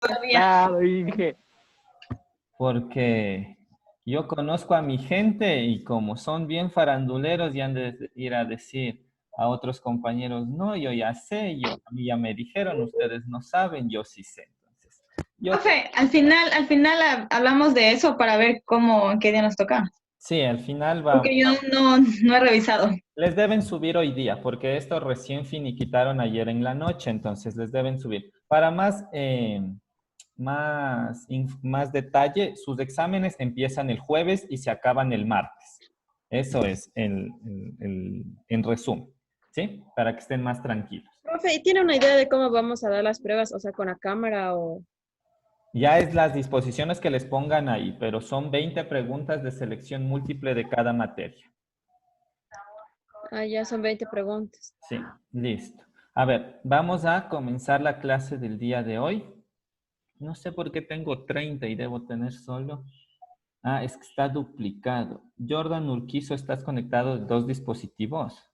todavía. Claro, Inge. Porque yo conozco a mi gente y como son bien faranduleros y han de ir a decir a otros compañeros, no, yo ya sé, a mí ya me dijeron, ustedes no saben, yo sí sé. Entonces, yo Profe, al final hablamos de eso para ver cómo, qué día nos toca. sí, al final Porque yo no he revisado. les deben subir hoy día, porque esto recién finiquitaron ayer en la noche, entonces les deben subir. Para más detalle, sus exámenes empiezan el jueves y se acaban el martes. Eso es en resumen, ¿sí? Para que estén más tranquilos. Profe, ¿y tiene una idea de cómo vamos a dar las pruebas? O sea, con la cámara o... Ya es las disposiciones que les pongan ahí, pero son 20 preguntas de selección múltiple de cada materia. Ah, ya son 20 preguntas. Sí, listo. A ver, vamos a comenzar la clase del día de hoy. No sé por qué tengo 30 y debo tener solo. Ah, es que está duplicado. Jordan Urquizo, ¿estás conectado de dos dispositivos?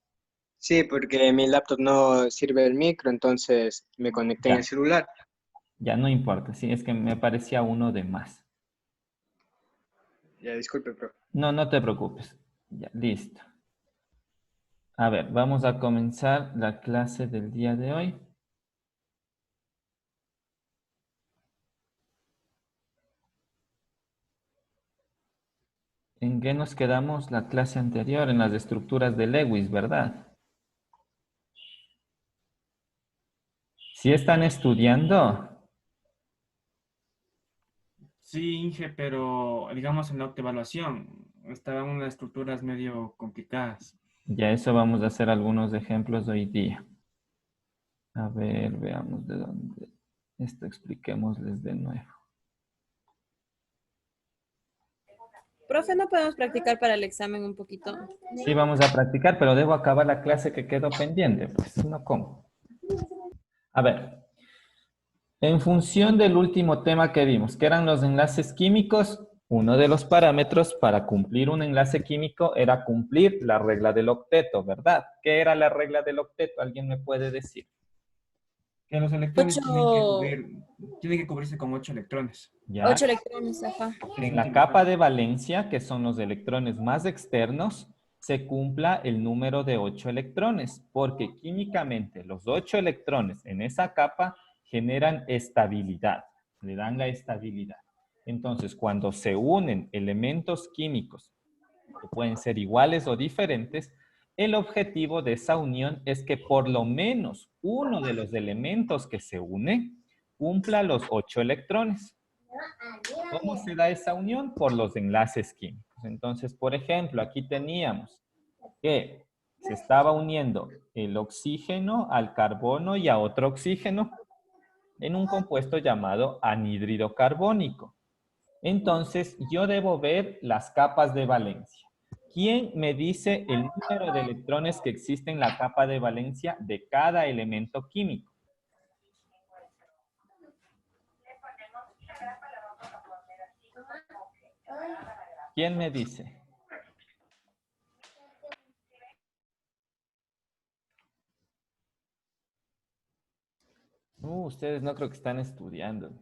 Sí, porque mi laptop no sirve el micro, entonces me conecté en el Ya, celular. ya no importa. Sí, es que me parecía uno de más. Ya, disculpe, profe. No, no te preocupes. Ya, listo. A ver, vamos a comenzar la clase del día de hoy. ¿En qué nos quedamos la clase anterior? En las estructuras de Lewis, ¿verdad? Si están estudiando, Sí, Inge, pero digamos en la autoevaluación estaban unas estructuras medio complicadas. ya eso vamos a hacer algunos ejemplos hoy día. A ver, veamos de dónde. Esto expliquémosles de nuevo. Profe, ¿no podemos practicar para el examen un poquito? Sí, vamos a practicar, pero debo acabar la clase que quedó pendiente. Pues no, ¿cómo? A ver, en función del último tema que vimos, que eran los enlaces químicos, uno de los parámetros para cumplir un enlace químico era cumplir la regla del octeto, ¿verdad? ¿Qué era la regla del octeto? ¿Alguien me puede decir? Que los electrones Ocho, tienen que cubrirse con 8 electrones. ¿Ya? 8 electrones, ajá. En la capa de valencia, que son los electrones más externos, se cumpla el número de 8 electrones, porque químicamente los 8 electrones en esa capa generan estabilidad, le dan la estabilidad. Entonces, cuando se unen elementos químicos que pueden ser iguales o diferentes, el objetivo de esa unión es que por lo menos uno de los elementos que se une cumpla los 8 electrones. ¿Cómo se da esa unión? Por los enlaces químicos. Entonces, por ejemplo, aquí teníamos que se estaba uniendo el oxígeno al carbono y a otro oxígeno en un compuesto llamado anhídrido carbónico. Entonces, yo debo ver las capas de valencia. ¿Quién me dice el número de electrones que existe en la capa de valencia de cada elemento químico? ¿Quién me dice? Ustedes no creo que están estudiando.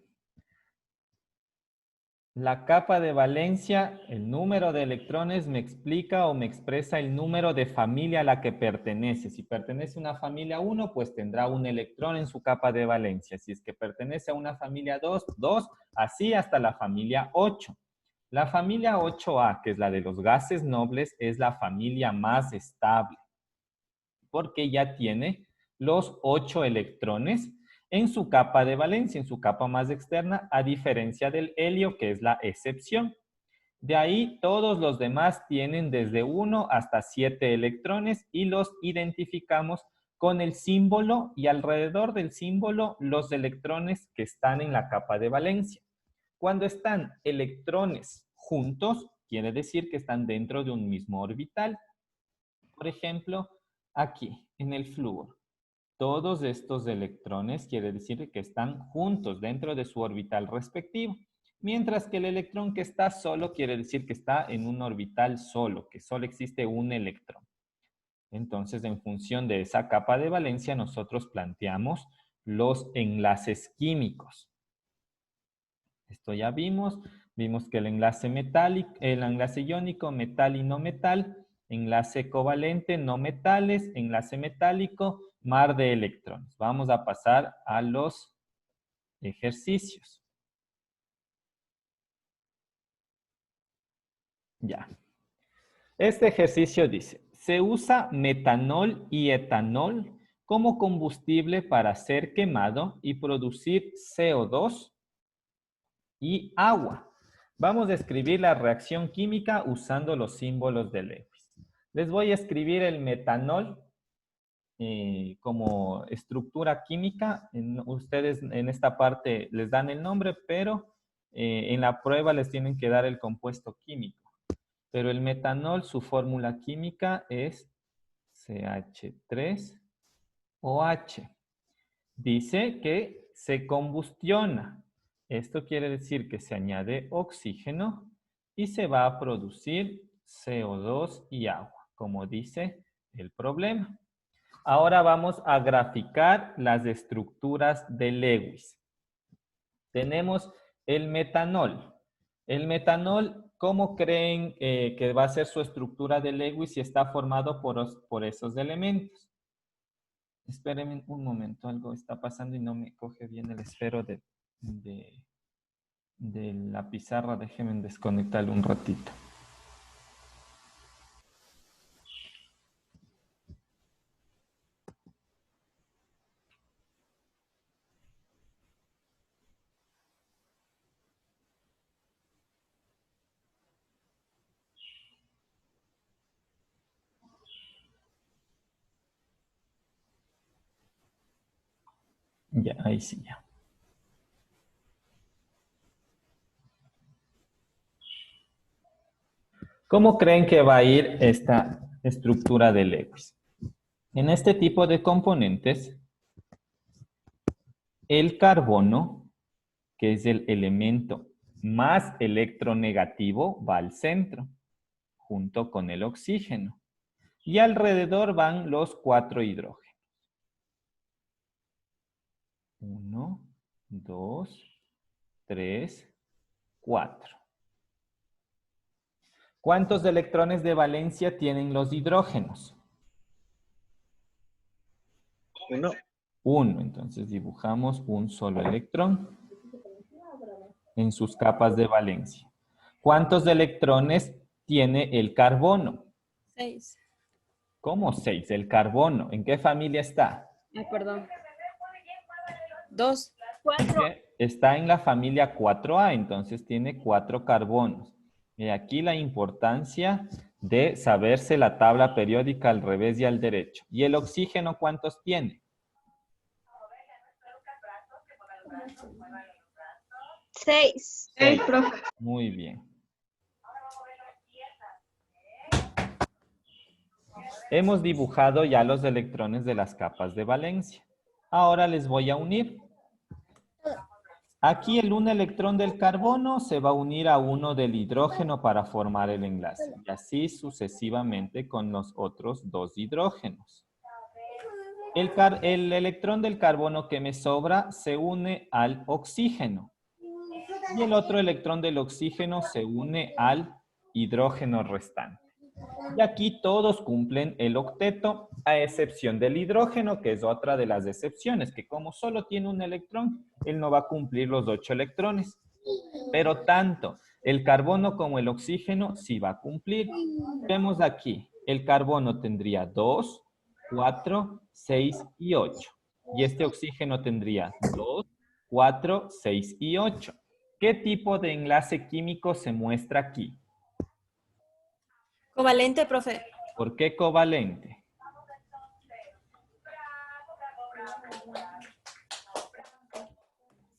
La capa de valencia, el número de electrones me explica o me expresa el número de familia a la que pertenece. Si pertenece a una familia 1, pues tendrá un electrón en su capa de valencia. Si es que pertenece a una familia 2, 2, así hasta la familia 8. La familia 8A, que es la de los gases nobles, es la familia más estable, porque ya tiene los 8 electrones en su capa de valencia, en su capa más externa, a diferencia del helio, que es la excepción. De ahí, todos los demás tienen desde 1 hasta 7 electrones y los identificamos con el símbolo y alrededor del símbolo los electrones que están en la capa de valencia. Cuando están electrones juntos, quiere decir que están dentro de un mismo orbital. Por ejemplo, aquí, en el flúor. Todos estos electrones quiere decir que están juntos dentro de su orbital respectivo, mientras que el electrón que está solo quiere decir que está en un orbital solo, que solo existe un electrón. Entonces, en función de esa capa de valencia, nosotros planteamos los enlaces químicos. Esto ya vimos. Vimos que el enlace metálico, el enlace iónico, metal y no metal, enlace covalente, no metales, enlace metálico, mar de electrones. Vamos a pasar a los ejercicios. Ya. Este ejercicio dice, se usa metanol y etanol como combustible para ser quemado y producir CO2 y agua. Vamos a escribir la reacción química usando los símbolos de Lewis. Les voy a escribir el metanol como estructura química. Ustedes en esta parte les dan el nombre, pero en la prueba les tienen que dar el compuesto químico. Pero el metanol, su fórmula química es CH3OH. Dice que se combustiona. Esto quiere decir que se añade oxígeno y se va a producir CO2 y agua, como dice el problema. Ahora vamos a graficar las estructuras de Lewis. Tenemos el metanol. El metanol, ¿cómo creen que va a ser su estructura de Lewis si está formado por esos elementos? Espérenme un momento, algo está pasando y no me coge bien el esfero de la pizarra. Déjenme desconectarlo un ratito. Ya, ahí sí ya. ¿Cómo creen que va a ir esta estructura de Lewis? En este tipo de componentes, el carbono, que es el elemento más electronegativo, va al centro, junto con el oxígeno. Y alrededor van los 4 hidrógenos. 1, 2, 3, 4. ¿Cuántos electrones de valencia tienen los hidrógenos? 1. 1. Entonces dibujamos un solo electrón en sus capas de valencia. ¿Cuántos electrones tiene el carbono? 6. ¿Cómo 6? El carbono. ¿En qué familia está? Ay, perdón. 2. Está en la familia 4A, entonces tiene 4 carbonos. Y aquí la importancia de saberse la tabla periódica al revés y al derecho. ¿Y el oxígeno cuántos tiene? 6. 6, profe. Muy bien. Hemos dibujado ya los electrones de las capas de valencia. Ahora les voy a unir. Aquí el un electrón del carbono se va a unir a uno del hidrógeno para formar el enlace. Y así sucesivamente con los otros 2 hidrógenos. El electrón del carbono que me sobra se une al oxígeno. Y el otro electrón del oxígeno se une al hidrógeno restante. Y aquí todos cumplen el octeto, a excepción del hidrógeno, que es otra de las excepciones, que como solo tiene un electrón, él no va a cumplir los 8 electrones. Pero tanto el carbono como el oxígeno sí va a cumplir. Vemos aquí, el carbono tendría 2, 4, 6 y 8. Y este oxígeno tendría 2, 4, 6 y 8. ¿Qué tipo de enlace químico se muestra aquí? Covalente, profe. ¿Por qué covalente?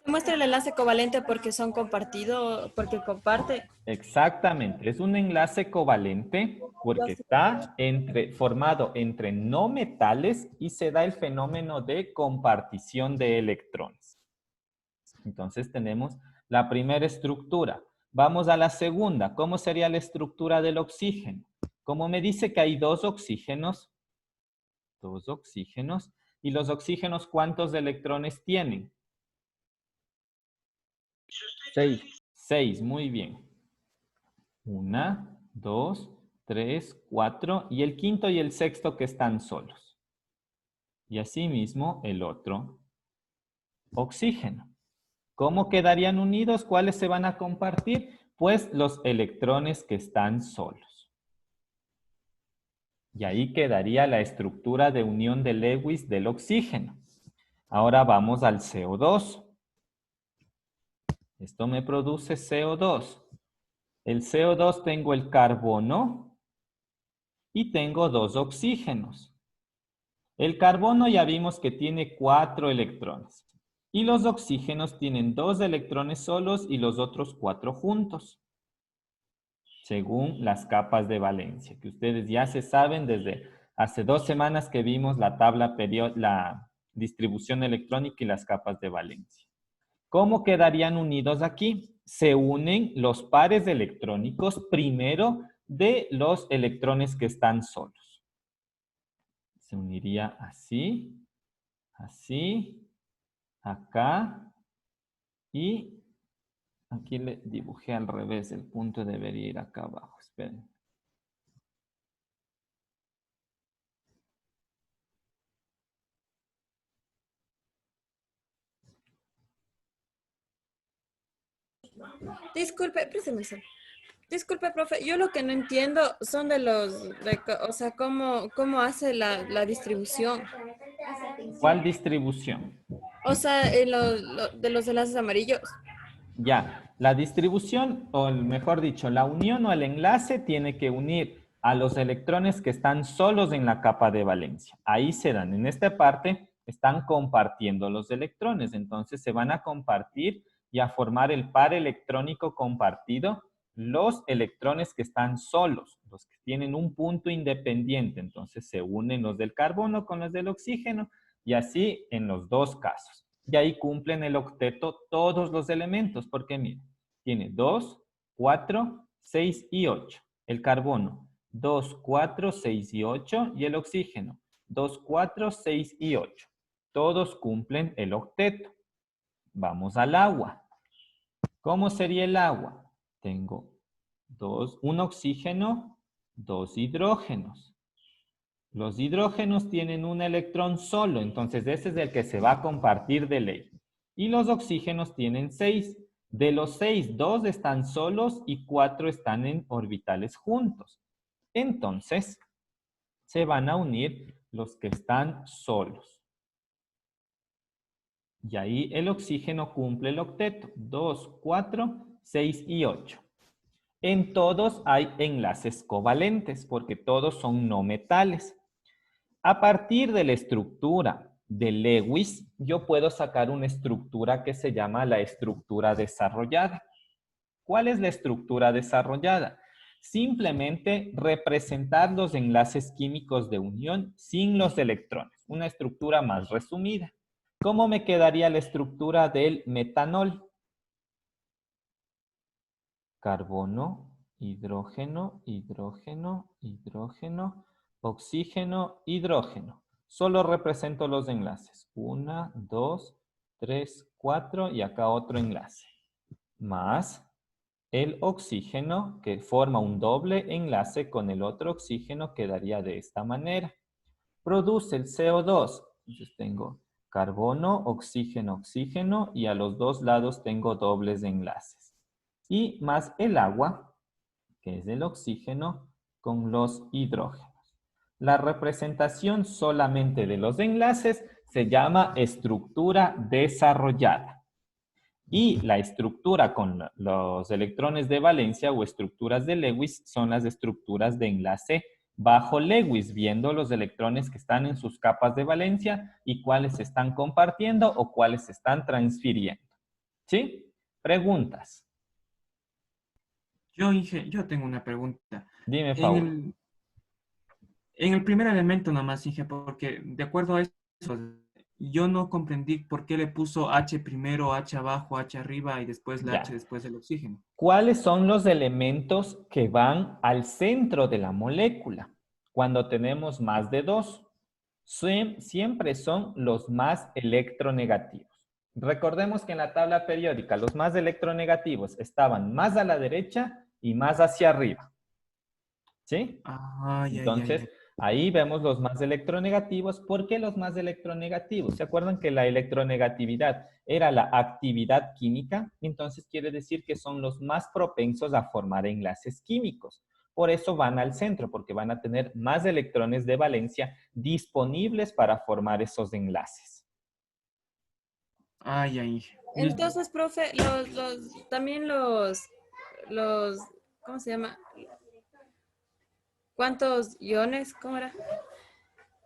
Se muestra el enlace covalente porque son compartidos, porque comparte. Exactamente, es un enlace covalente porque está formado entre no metales y se da el fenómeno de compartición de electrones. Entonces tenemos la primera estructura. Vamos a la segunda. ¿Cómo sería la estructura del oxígeno? Como me dice que hay 2 oxígenos, ¿y los oxígenos cuántos electrones tienen? 6. 6, muy bien. 1, 2, 3, 4. Y el quinto y el sexto que están solos. Y asimismo el otro oxígeno. ¿Cómo quedarían unidos? ¿Cuáles se van a compartir? Pues los electrones que están solos. Y ahí quedaría la estructura de unión de Lewis del oxígeno. Ahora vamos al CO2. Esto me produce CO2. El CO2 tengo el carbono y tengo 2 oxígenos. El carbono ya vimos que tiene 4 electrones. Y los oxígenos tienen 2 electrones solos y los otros 4 juntos. Según las capas de valencia, que ustedes ya se saben desde hace 2 semanas que vimos la tabla la distribución electrónica y las capas de valencia. ¿Cómo quedarían unidos aquí? Se unen los pares electrónicos primero de los electrones que están solos. Se uniría así, así, acá y aquí le dibujé al revés, el punto debería ir acá abajo, esperen. Disculpe, préstame eso. Disculpe, profe, yo lo que no entiendo son o sea, cómo hace la distribución. ¿Cuál distribución? O sea, de los enlaces amarillos. Ya, la distribución, o mejor dicho, la unión o el enlace tiene que unir a los electrones que están solos en la capa de valencia. Ahí se dan, en esta parte están compartiendo los electrones, entonces se van a compartir y a formar el par electrónico compartido los electrones que están solos, los que tienen un punto independiente, entonces se unen los del carbono con los del oxígeno y así en los dos casos. Y ahí cumplen el octeto todos los elementos, porque miren, tiene 2, 4, 6 y 8. El carbono, 2, 4, 6 y 8. Y el oxígeno, 2, 4, 6 y 8. Todos cumplen el octeto. Vamos al agua. ¿Cómo sería el agua? Tengo un oxígeno, 2 hidrógenos. Los hidrógenos tienen un electrón solo, entonces ese es el que se va a compartir de ley. Y los oxígenos tienen 6. De los 6, 2 están solos y 4 están en orbitales juntos. Entonces, se van a unir los que están solos. Y ahí el oxígeno cumple el octeto. 2, 4, 6 y 8. En todos hay enlaces covalentes porque todos son no metales. A partir de la estructura de Lewis, yo puedo sacar una estructura que se llama la estructura desarrollada. ¿Cuál es la estructura desarrollada? Simplemente representar los enlaces químicos de unión sin los electrones. Una estructura más resumida. ¿Cómo me quedaría la estructura del metanol? Carbono, hidrógeno, hidrógeno, hidrógeno, oxígeno, hidrógeno. Solo represento los enlaces. 1, 2, 3, 4 y acá otro enlace. Más el oxígeno que forma un doble enlace con el otro oxígeno quedaría de esta manera. Produce el CO2. Entonces tengo carbono, oxígeno, oxígeno y a los dos lados tengo dobles enlaces. Y más el agua, que es el oxígeno, con los hidrógenos. La representación solamente de los enlaces se llama estructura desarrollada. Y la estructura con los electrones de valencia o estructuras de Lewis son las estructuras de enlace bajo Lewis, viendo los electrones que están en sus capas de valencia y cuáles se están compartiendo o cuáles se están transfiriendo. ¿Sí? Preguntas. Yo tengo una pregunta. Dime, Paul. En el primer elemento nomás, Inge, porque de acuerdo a eso, yo no comprendí por qué le puso H primero, H abajo, H arriba y después la H después el oxígeno. ¿Cuáles son los elementos que van al centro de la molécula cuando tenemos más de 2? Siempre son los más electronegativos. Recordemos que en la tabla periódica los más electronegativos estaban más a la derecha y más hacia arriba. ¿Sí? Ah, ya, ya, Entonces, ya. ahí vemos los más electronegativos. ¿Por qué los más electronegativos? ¿Se acuerdan que la electronegatividad era la actividad química? Entonces, quiere decir que son los más propensos a formar enlaces químicos. Por eso van al centro, porque van a tener más electrones de valencia disponibles para formar esos enlaces. Ah, ya, Inge. Listo. Entonces, profe, también los, ¿cómo se llama? ¿Cuántos iones? ¿Cómo era?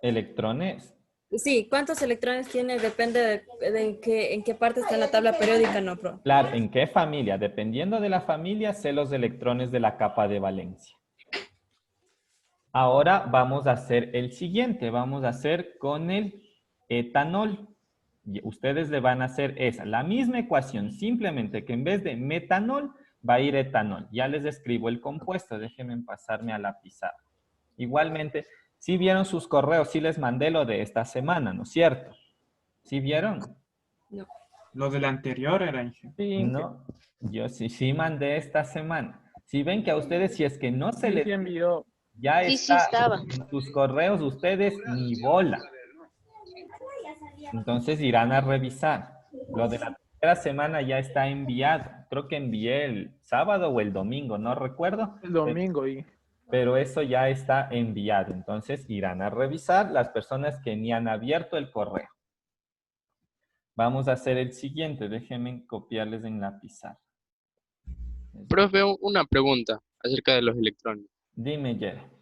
Electrones. Sí, ¿cuántos electrones tiene? Depende en qué parte está en la tabla periódica, ¿no, pro? Claro, ¿en qué familia? Dependiendo de la familia, sé los electrones de la capa de valencia. Ahora vamos a hacer el siguiente. Vamos a hacer con el etanol. Y ustedes le van a hacer esa, la misma ecuación, simplemente que en vez de metanol, va a ir etanol. Ya les escribo el compuesto. Déjenme pasarme a la pizarra. Igualmente, si vieron sus correos, sí les mandé lo de esta semana, ¿no es cierto? ¿Sí vieron? No. Lo del anterior era, Inge. Sí, Inge. No, yo sí mandé esta semana. Si ven que a ustedes, si es que no se Sí, les sí envió. ya Sí, sí está estaba. en tus correos, ustedes ni bola. Entonces irán a revisar. Lo de la tercera semana ya está enviado. Creo que envié el sábado o el domingo, no recuerdo. El domingo y Pero eso ya está enviado. Entonces irán a revisar las personas que ni han abierto el correo. Vamos a hacer el siguiente. Déjenme copiarles en la pizarra. Profe, una pregunta acerca de los electrones. Dime, Jere.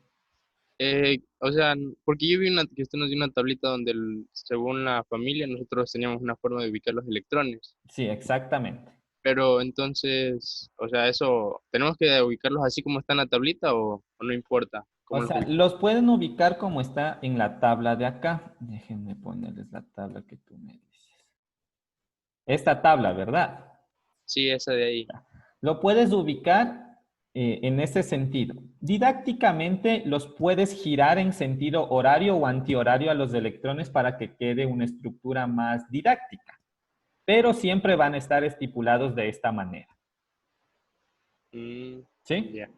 O sea, porque yo vi que usted nos dio una tablita donde según la familia nosotros teníamos una forma de ubicar los electrones. Sí, exactamente. Pero entonces, o sea, eso, ¿tenemos que ubicarlos así como está en la tablita o no importa? O ¿Cómo los sea, ubicamos? los pueden ubicar como está en la tabla de acá. Déjenme ponerles la tabla que tú me dices. Esta tabla, ¿verdad? Sí, esa de ahí. Lo puedes ubicar en ese sentido. Didácticamente los puedes girar en sentido horario o antihorario a los electrones para que quede una estructura más didáctica. Pero siempre van a estar estipulados de esta manera. ¿Sí? Ya.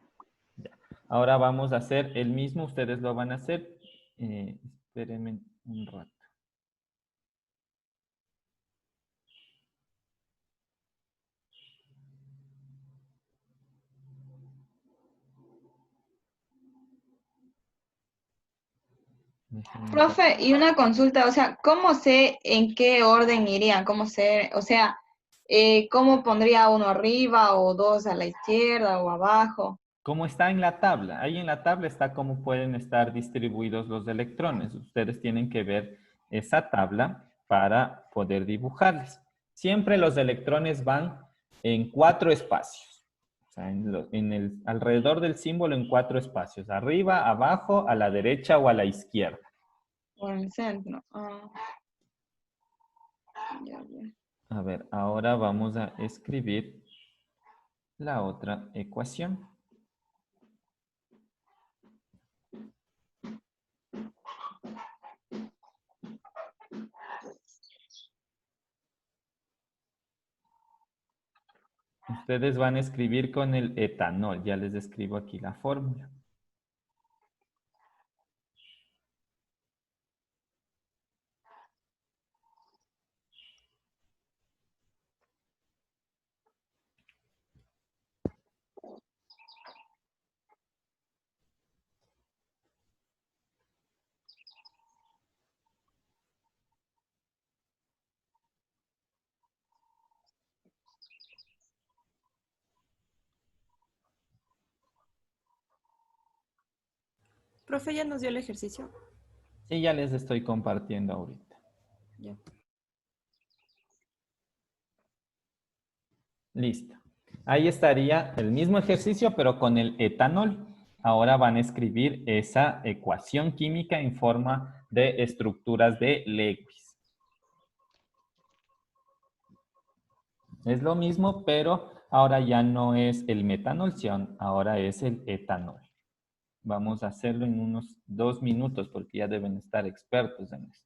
Ya. Ahora vamos a hacer el mismo. Ustedes lo van a hacer. Espérenme un rato. Déjenme Profe, y una consulta, o sea, ¿cómo sé en qué orden irían? ¿Cómo sé, o sea, cómo pondría uno arriba o dos a la izquierda o abajo? ¿Cómo está en la tabla? Ahí en la tabla está cómo pueden estar distribuidos los electrones. Ustedes tienen que ver esa tabla para poder dibujarles. Siempre los electrones van en 4 espacios. O sea, alrededor del símbolo en 4 espacios. Arriba, abajo, a la derecha o a la izquierda. O en el centro. Ah, ya, ya. A ver, ahora vamos a escribir la otra ecuación. Ustedes van a escribir con el etanol. Ya les escribo aquí la fórmula. Profe, ya nos dio el ejercicio. Sí, ya les estoy compartiendo ahorita. Ya. Listo. Ahí estaría el mismo ejercicio, pero con el etanol. Ahora van a escribir esa ecuación química en forma de estructuras de Lewis. Es lo mismo, pero ahora ya no es el metanol, sino ahora es el etanol. Vamos a hacerlo en unos 2 minutos porque ya deben estar expertos en esto.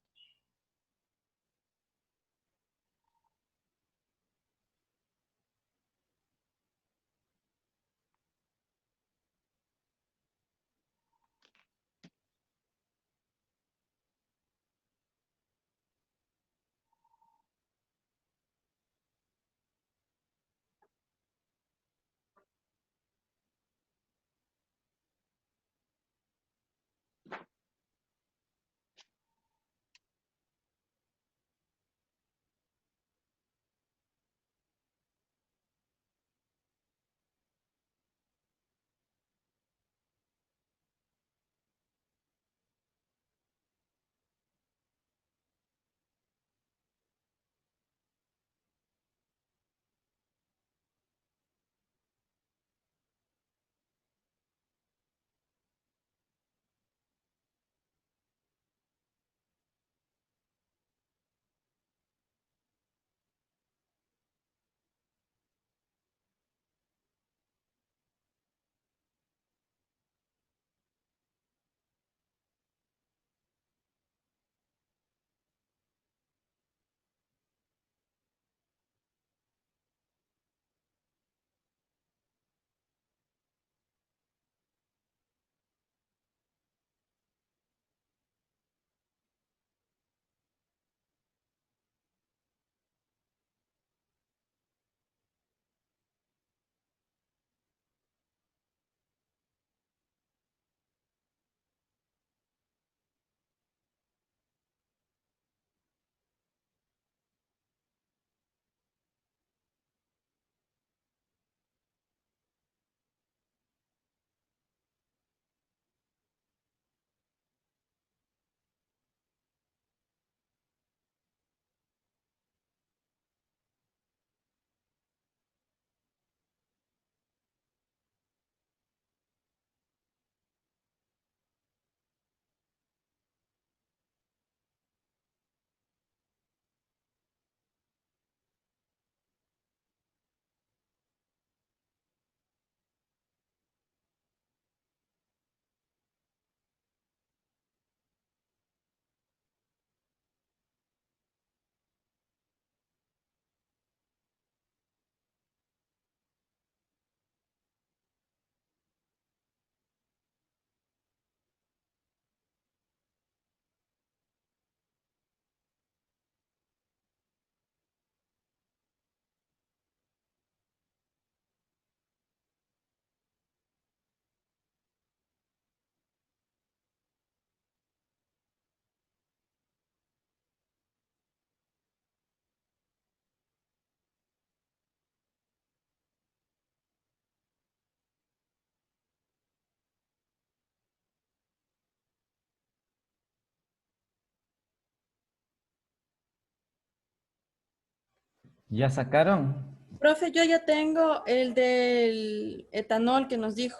¿Ya sacaron? Profe, yo ya tengo el del etanol que nos dijo.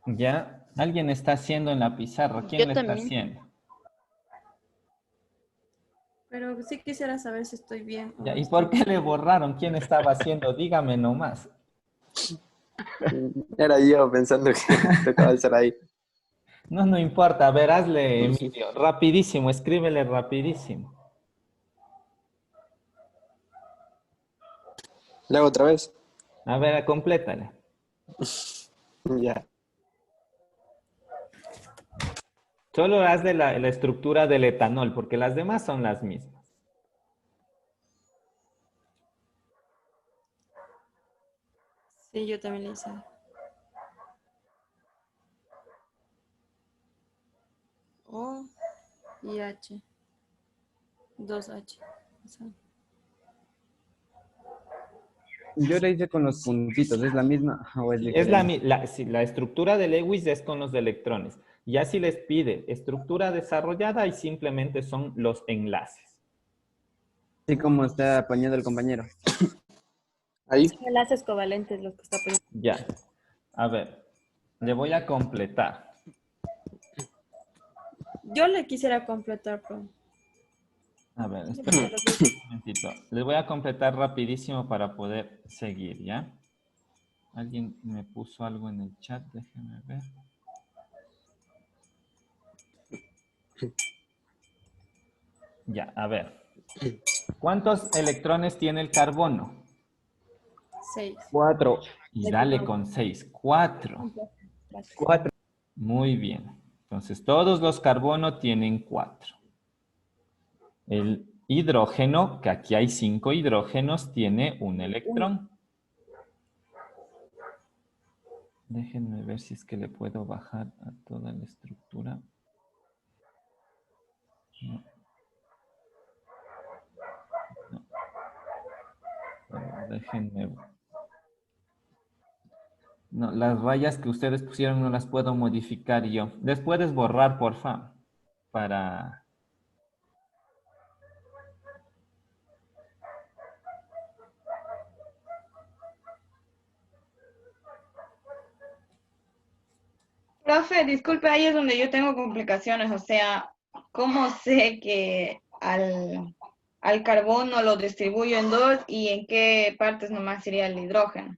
Ya. Alguien está haciendo en la pizarra. ¿Quién Yo le está también. haciendo? Pero sí quisiera saber si estoy bien o Ya. no ¿Y estoy por qué bien. le borraron? ¿Quién estaba haciendo? Dígame nomás. Era yo pensando que tocaba estar ahí. No, no importa. A ver, hazle, Emilio. Rapidísimo. Escríbele rapidísimo. ¿Le hago otra vez? A ver, complétale. Ya. Solo hazle la estructura del etanol, porque las demás son las mismas. Sí, yo también le hice. O y H. 2H. O sea, Yo le hice con los puntitos, ¿es la misma o es Es diferente? sí, la estructura de Lewis es con los electrones. Ya si les pide estructura desarrollada y simplemente son los enlaces. Así como está poniendo el compañero. Ahí. enlaces covalentes los que está poniendo. Ya. A ver, le voy a completar. Yo le quisiera completar, pero A ver, espera un momentito. Les voy a completar rapidísimo para poder seguir, ¿ya? Alguien me puso algo en el chat, déjenme ver. Ya, a ver. ¿Cuántos electrones tiene el carbono? 6. 4. Y dale con 6. 4. 4. Muy bien. Entonces, todos los carbonos tienen 4. El hidrógeno, que aquí hay 5 hidrógenos, tiene un electrón. Déjenme ver si es que le puedo bajar a toda la estructura. No. No. A ver, déjenme. No, las rayas que ustedes pusieron no las puedo modificar yo. Les puedes borrar, porfa, para... Profe, disculpe, ahí es donde yo tengo complicaciones, o sea, ¿cómo sé que al carbono lo distribuyo en dos y en qué partes nomás iría el hidrógeno?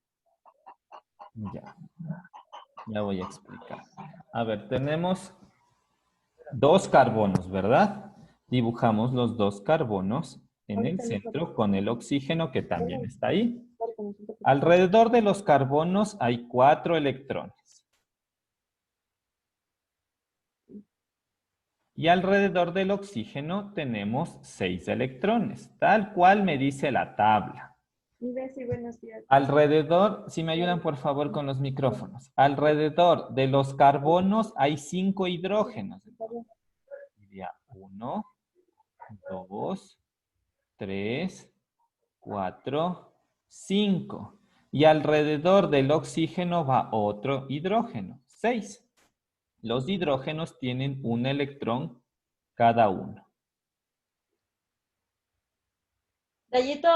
Ya voy a explicar. A ver, tenemos 2 carbonos, ¿verdad? Dibujamos los 2 carbonos en el centro con el oxígeno que también está ahí. Alrededor de los carbonos hay 4 electrones. Y alrededor del oxígeno tenemos 6 electrones, tal cual me dice la tabla. Alrededor, si me ayudan por favor con los micrófonos, alrededor de los carbonos hay 5 hidrógenos. Diría 1, 2, 3, 4, 5. Y alrededor del oxígeno va otro hidrógeno, 6. Los hidrógenos tienen un electrón cada uno. Gallito.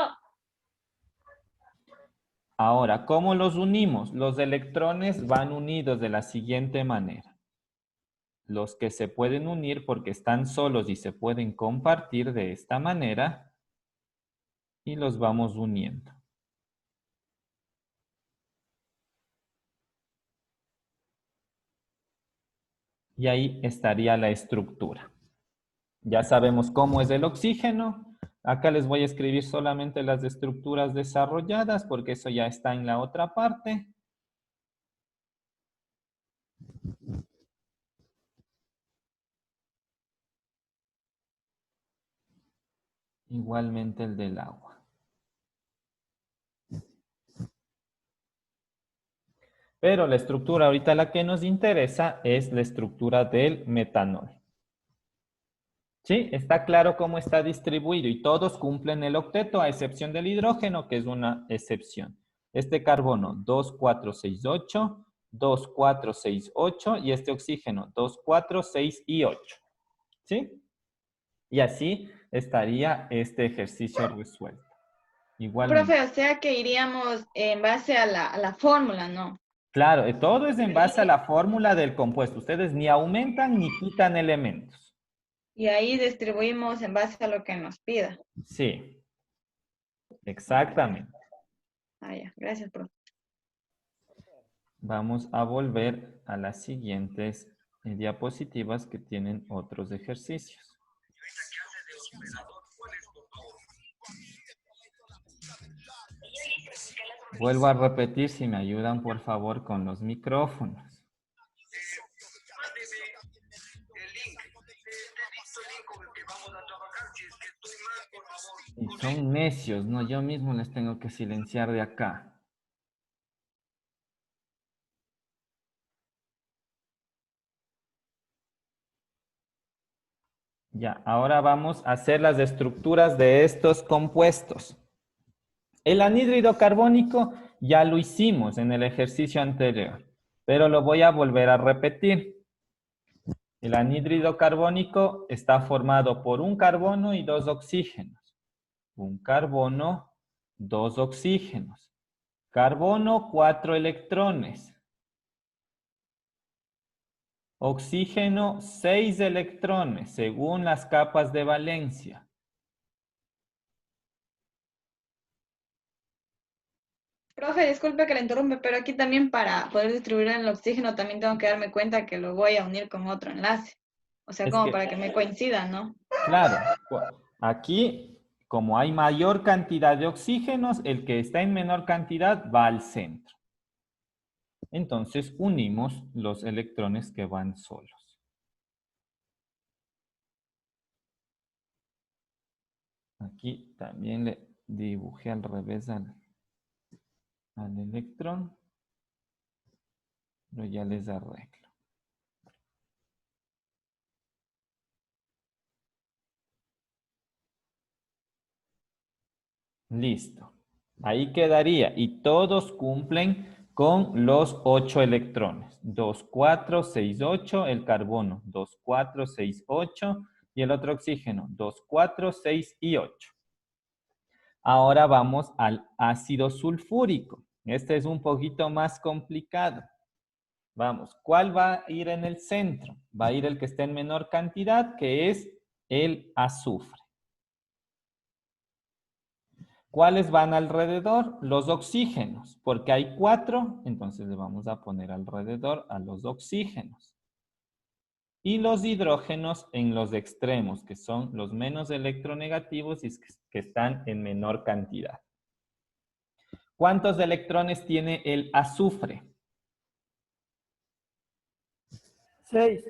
Ahora, ¿cómo los unimos? Los electrones van unidos de la siguiente manera. Los que se pueden unir porque están solos y se pueden compartir de esta manera y los vamos uniendo. Y ahí estaría la estructura. Ya sabemos cómo es el oxígeno. Acá les voy a escribir solamente las estructuras desarrolladas porque eso ya está en la otra parte. Igualmente el del agua. Pero la estructura ahorita la que nos interesa es la estructura del metanol. ¿Sí? Está claro cómo está distribuido y todos cumplen el octeto a excepción del hidrógeno, que es una excepción. Este carbono 2, 4, 6, 8, 2, 4, 6, 8 y este oxígeno 2, 4, 6 y 8. ¿Sí? Y así estaría este ejercicio resuelto. Igualmente. Profe, o sea que iríamos en base a la fórmula, ¿no? Claro, todo es en base a la fórmula del compuesto. Ustedes ni aumentan ni quitan elementos. Y ahí distribuimos en base a lo que nos pida. Sí, exactamente. Ah, ya. Gracias, profe. Vamos a volver a las siguientes diapositivas que tienen otros ejercicios. Vuelvo a repetir si me ayudan por favor con los micrófonos. Y son necios, ¿no? Yo mismo les tengo que silenciar de acá. Ya, ahora vamos a hacer las estructuras de estos compuestos. El anhídrido carbónico ya lo hicimos en el ejercicio anterior, pero lo voy a volver a repetir. El anhídrido carbónico está formado por un carbono y dos oxígenos. Un carbono, dos oxígenos. Carbono, 4 electrones. Oxígeno, 6 electrones, según las capas de valencia. Profe, disculpe que le interrumpe, pero aquí también para poder distribuir el oxígeno también tengo que darme cuenta que lo voy a unir con otro enlace. O sea, Es como que, para que me coincidan, ¿no? claro, aquí, como hay mayor cantidad de oxígenos, el que está en menor cantidad va al centro. Entonces, unimos los electrones que van solos. Aquí también le dibujé al revés al electrón, pero ya les arreglo. Listo. Ahí quedaría. Y todos cumplen con los 8 electrones. 2, 4, 6, 8. El carbono. 2, 4, 6, 8. Y el otro oxígeno. 2, 4, 6 y 8. Ahora vamos al ácido sulfúrico. Este es un poquito más complicado. Vamos, ¿cuál va a ir en el centro? Va a ir el que esté en menor cantidad, que es el azufre. ¿Cuáles van alrededor? Los oxígenos, porque hay 4, entonces le vamos a poner alrededor a los oxígenos. Y los hidrógenos en los extremos, que son los menos electronegativos y que están en menor cantidad. ¿Cuántos electrones tiene el azufre? 6.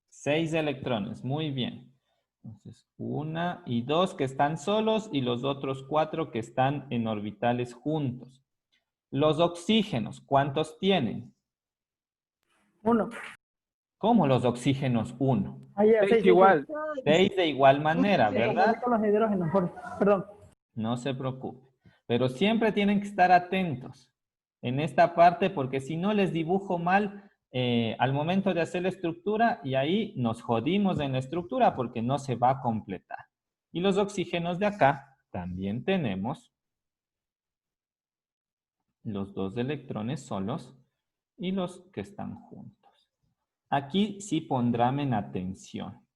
6 electrones, muy bien. Entonces, 1 y 2 que están solos y los otros 4 que están en orbitales juntos. Los oxígenos, ¿cuántos tienen? 1. ¿Cómo los oxígenos 1? Ahí, 6 igual. 6 de igual manera, Se ¿verdad? confundí con los hidrógenos, perdón. No se preocupe. Pero siempre tienen que estar atentos en esta parte porque si no les dibujo mal al momento de hacer la estructura y ahí nos jodimos en la estructura porque no se va a completar. Y los oxígenos de acá también tenemos los 2 electrones solos y los que están juntos. Aquí sí pondrán en atención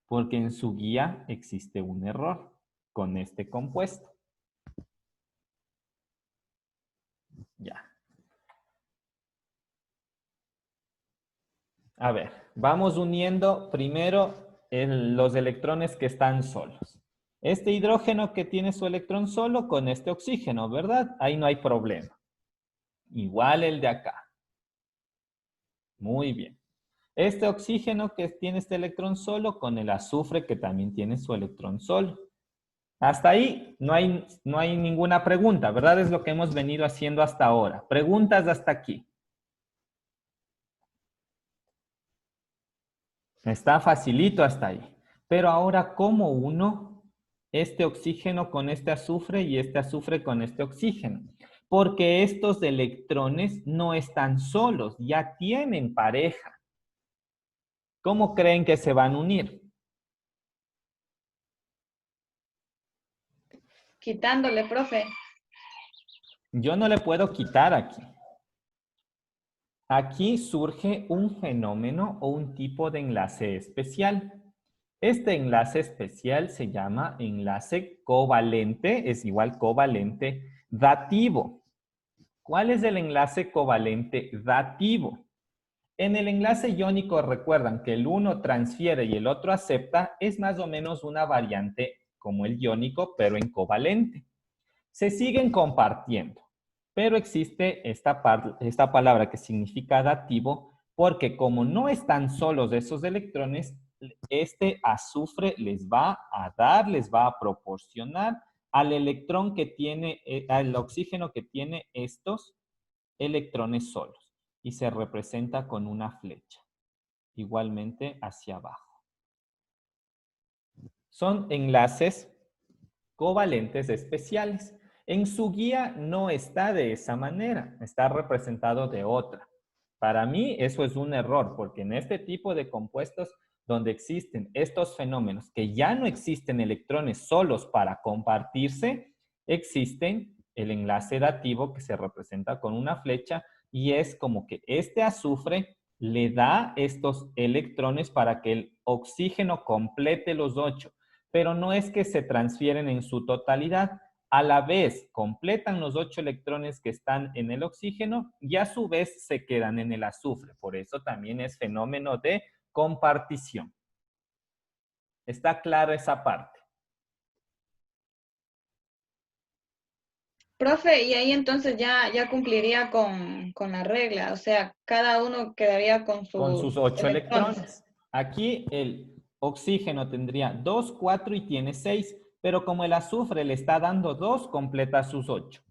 porque en su guía existe un error con este compuesto. Ya. A ver, vamos uniendo primero los electrones que están solos. Este hidrógeno que tiene su electrón solo con este oxígeno, ¿verdad? Ahí no hay problema. Igual el de acá. Muy bien. Este oxígeno que tiene este electrón solo con el azufre que también tiene su electrón solo. Hasta ahí no hay ninguna pregunta, ¿verdad? Es lo que hemos venido haciendo hasta ahora. Preguntas hasta aquí. Está facilito hasta ahí. Pero ahora, ¿cómo uno este oxígeno con este azufre y este azufre con este oxígeno? Porque estos electrones no están solos, ya tienen pareja. ¿Cómo creen que se van a unir? Quitándole, profe. yo no le puedo quitar aquí. Aquí surge un fenómeno o un tipo de enlace especial. Este enlace especial se llama enlace covalente, es igual covalente dativo. ¿Cuál es el enlace covalente dativo? En el enlace iónico recuerdan que el uno transfiere y el otro acepta, es más o menos una variante como el iónico, pero en covalente. Se siguen compartiendo, pero existe esta palabra que significa dativo porque como no están solos esos electrones, este azufre les va a dar, les va a proporcionar al electrón que tiene, al oxígeno que tiene estos electrones solos y se representa con una flecha, igualmente hacia abajo. Son enlaces covalentes especiales. En su guía no está de esa manera, está representado de otra. Para mí eso es un error, porque en este tipo de compuestos donde existen estos fenómenos que ya no existen electrones solos para compartirse, existen el enlace dativo que se representa con una flecha y es como que este azufre le da estos electrones para que el oxígeno complete los 8, pero no es que se transfieren en su totalidad. A la vez completan los 8 electrones que están en el oxígeno y a su vez se quedan en el azufre. Por eso también es fenómeno de compartición. ¿Está clara esa parte? Profe, y ahí entonces ya cumpliría con la regla, o sea, cada uno quedaría con sus 8 electrones. electrones. Aquí el oxígeno tendría 2, 4 y tiene 6, pero como el azufre le está dando 2, completa sus 8.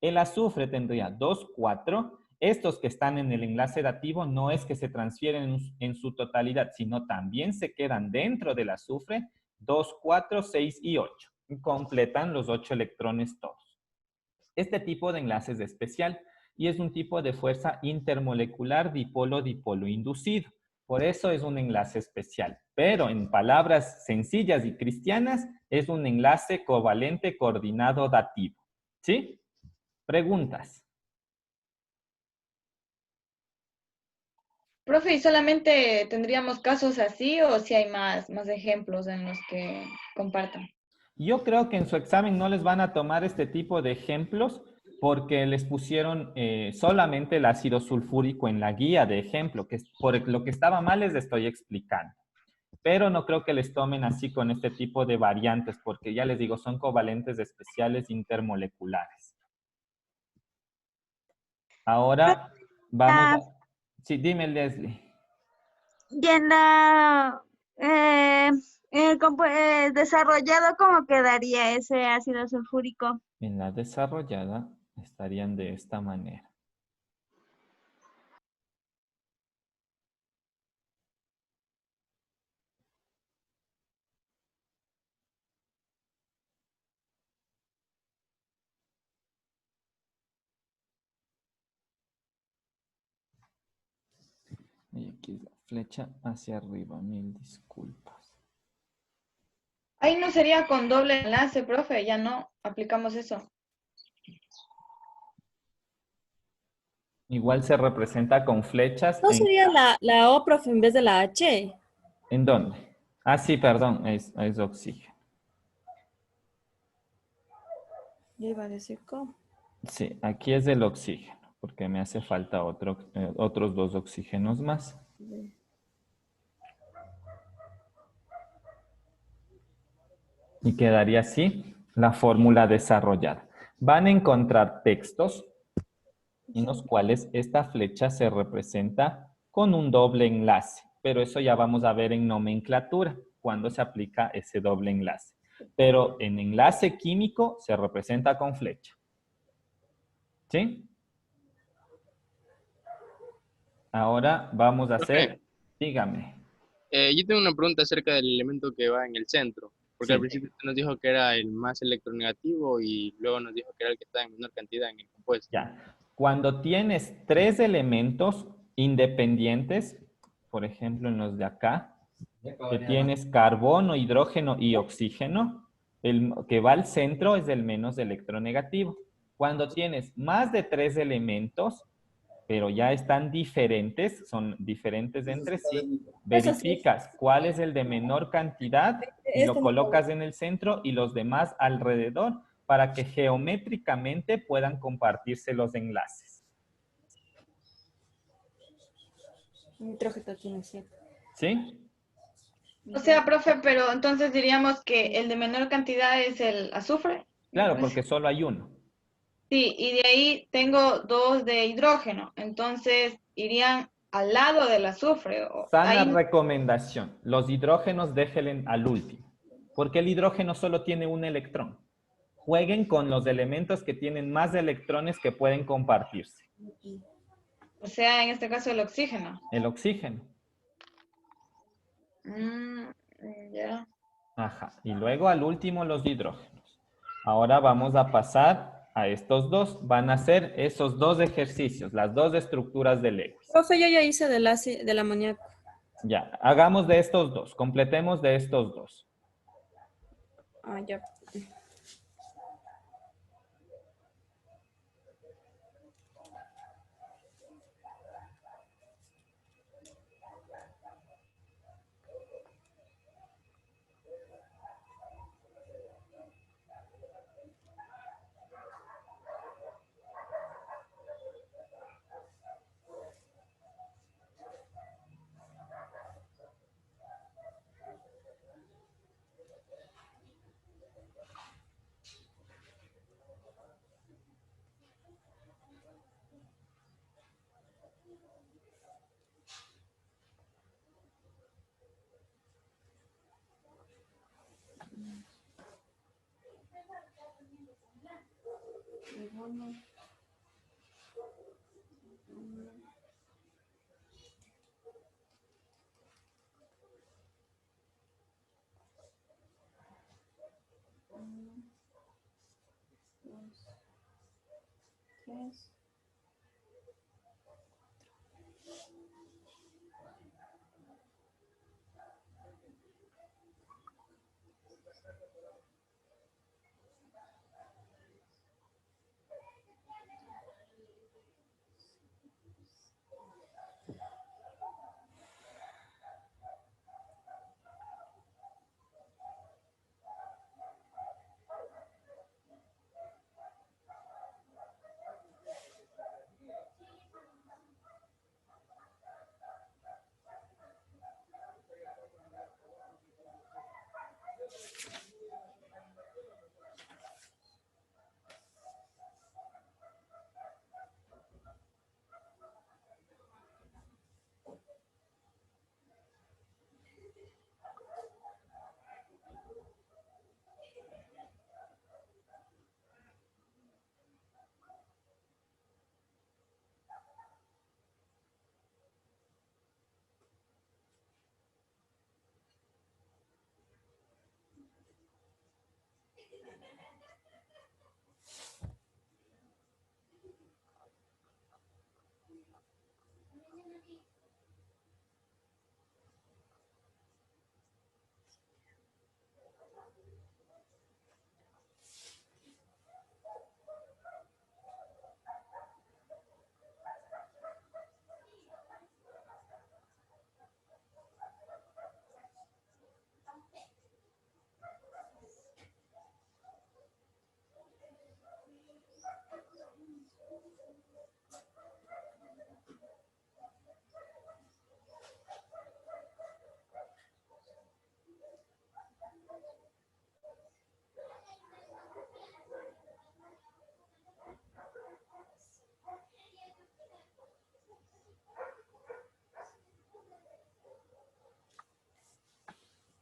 El azufre tendría 2, 4. Estos que están en el enlace dativo no es que se transfieren en su totalidad, sino también se quedan dentro del azufre 2, 4, 6 y 8. Y completan los 8 electrones todos. Este tipo de enlace es especial y es un tipo de fuerza intermolecular dipolo-dipolo inducido. Por eso es un enlace especial. Pero en palabras sencillas y cristianas, es un enlace covalente coordinado dativo. ¿Sí? Preguntas. Profe, ¿y solamente tendríamos casos así o si hay más ejemplos en los que compartan? Yo creo que en su examen no les van a tomar este tipo de ejemplos porque les pusieron solamente el ácido sulfúrico en la guía de ejemplo, que es por lo que estaba mal les estoy explicando. Pero no creo que les tomen así con este tipo de variantes, porque ya les digo, son covalentes especiales intermoleculares. Ahora vamos a... Sí, dime, Leslie. Y en la desarrollado, ¿cómo quedaría ese ácido sulfúrico? En la desarrollada estarían de esta manera. Y aquí la flecha hacia arriba, mil disculpas. Ahí no sería con doble enlace, profe, ya no aplicamos eso. Igual se representa con flechas. ¿No sería la O, profe, en vez de la H? ¿En dónde? Ah, sí, perdón, es oxígeno. Ya iba a decir cómo. Sí, aquí es el oxígeno, porque me hace falta otros 2 oxígenos más. Y quedaría así la fórmula desarrollada. Van a encontrar textos en los cuales esta flecha se representa con un doble enlace, pero eso ya vamos a ver en nomenclatura, cuando se aplica ese doble enlace. Pero en enlace químico se representa con flecha. ¿Sí? Ahora vamos a hacer, dígame. Yo tengo una pregunta acerca del elemento que va en el centro, porque al Sí. principio usted nos dijo que era el más electronegativo y luego nos dijo que era el que está en menor cantidad en el compuesto. Ya. Cuando tienes 3 elementos independientes, por ejemplo en los de acá, que tienes carbono, hidrógeno y oxígeno, el que va al centro es el menos electronegativo. Cuando tienes más de 3 elementos, pero ya están diferentes, son diferentes entre sí, verificas cuál es el de menor cantidad y lo colocas en el centro y los demás alrededor para que geométricamente puedan compartirse los enlaces. Nitrógeno tiene 7. ¿Sí? O sea, profe, pero entonces diríamos que el de menor cantidad es el azufre. Claro, porque solo hay uno. Sí, y de ahí tengo 2 de hidrógeno, entonces irían al lado del azufre. Sana Ahí, recomendación. Los hidrógenos déjenle al último, porque el hidrógeno solo tiene un electrón. Jueguen con los elementos que tienen más electrones que pueden compartirse. o sea, en este caso el oxígeno. El oxígeno. Ya. Ajá. Y luego al último los hidrógenos. Ahora vamos a pasar a estos dos. Van a ser esos dos ejercicios, las dos estructuras de Lewis. Profe, yo ya hice del amoníaco. Ya, hagamos de estos dos, completemos de estos dos. Ah, ya.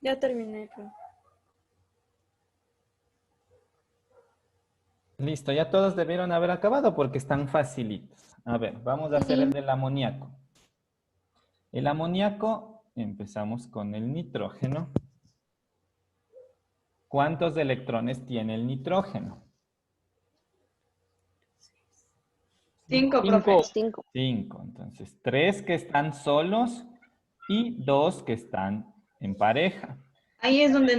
Ya terminé, profe. Listo, ya todos debieron haber acabado porque están facilitos. A ver, vamos a hacer el del amoníaco. El amoníaco, empezamos con el nitrógeno. ¿Cuántos electrones tiene el nitrógeno? 5, profe. 5. Entonces, 3 que están solos y 2 que están en pareja. Ahí es donde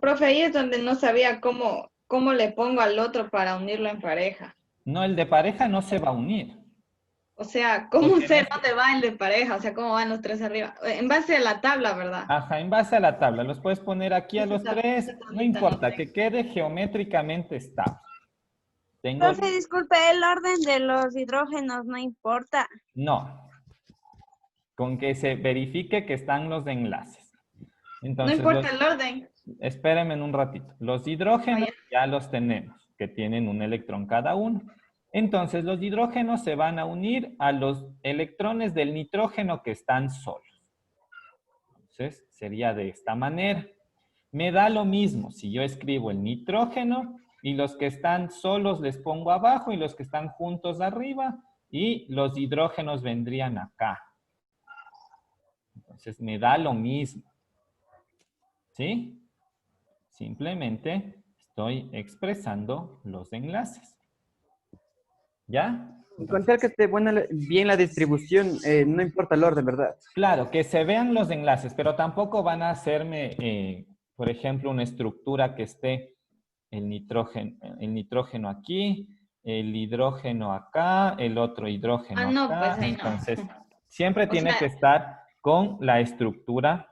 profe, ahí es donde no sabía cómo le pongo al otro para unirlo en pareja. No, el de pareja no se va a unir. O sea, ¿cómo Porque sé en este- dónde va el de pareja? O sea, ¿cómo van los tres arriba? En base a la tabla, ¿verdad? Ajá, en base a la tabla. Los puedes poner aquí a los tres. Esa No tablita no importa, tengo. que quede geométricamente estable. Tengo... Profe, disculpe, el orden de los hidrógenos no importa. No. Con que se verifique que están los enlaces. No Entonces, importa el orden. espérenme un ratito. Los hidrógenos Vaya. ya los tenemos, que tienen un electrón cada uno. Entonces, los hidrógenos se van a unir a los electrones del nitrógeno que están solos. Entonces, sería de esta manera. Me da lo mismo si yo escribo el nitrógeno y los que están solos les pongo abajo y los que están juntos arriba y los hidrógenos vendrían acá. Entonces, me da lo mismo. ¿Sí? Simplemente estoy expresando los enlaces. ¿Ya? Con tal que esté bien la distribución, no importa el orden, ¿verdad? Claro, que se vean los enlaces, pero tampoco van a hacerme, por ejemplo, una estructura que esté el nitrógeno aquí, el hidrógeno acá, el otro hidrógeno Ah, no, acá. pues ahí no. Entonces, siempre O tiene sea- que estar con la estructura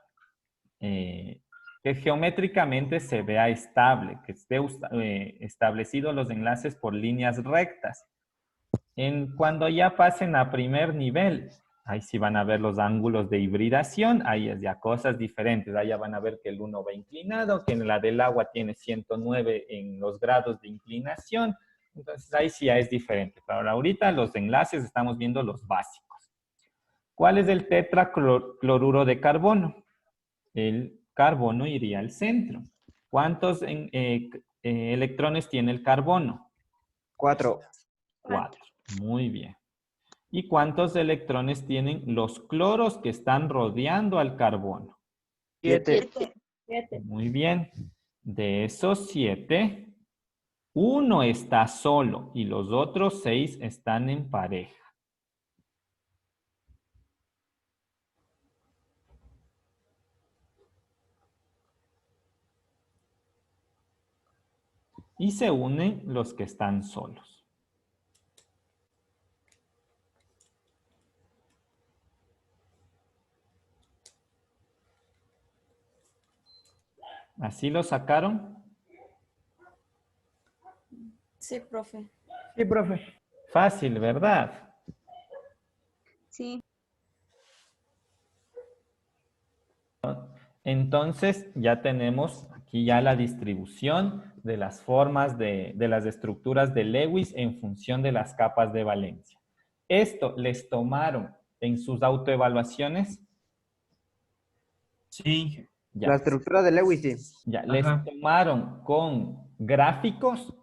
que geométricamente se vea estable, que esté establecido los enlaces por líneas rectas. Cuando ya pasen a primer nivel, ahí sí van a ver los ángulos de hibridación, ahí es ya cosas diferentes, ahí ya van a ver que el uno va inclinado, que en la del agua tiene 109 en los grados de inclinación, entonces ahí sí ya es diferente. Pero ahorita los enlaces estamos viendo los básicos. ¿Cuál es el tetracloruro de carbono? El carbono iría al centro. ¿Cuántos electrones tiene el carbono? 4. 4. Muy bien. ¿Y cuántos electrones tienen los cloros que están rodeando al carbono? 7. Muy bien. De esos 7, uno está solo y los otros 6 están en pareja. Y se unen los que están solos. ¿Así lo sacaron? Sí, profe. Sí, profe. Fácil, ¿verdad? Sí. Entonces ya tenemos aquí ya la distribución de las formas de las estructuras de Lewis en función de las capas de valencia. ¿Esto les tomaron en sus autoevaluaciones? Sí. Ya. La estructura de Lewis, sí. Ya. ¿Les Ajá. tomaron con gráficos?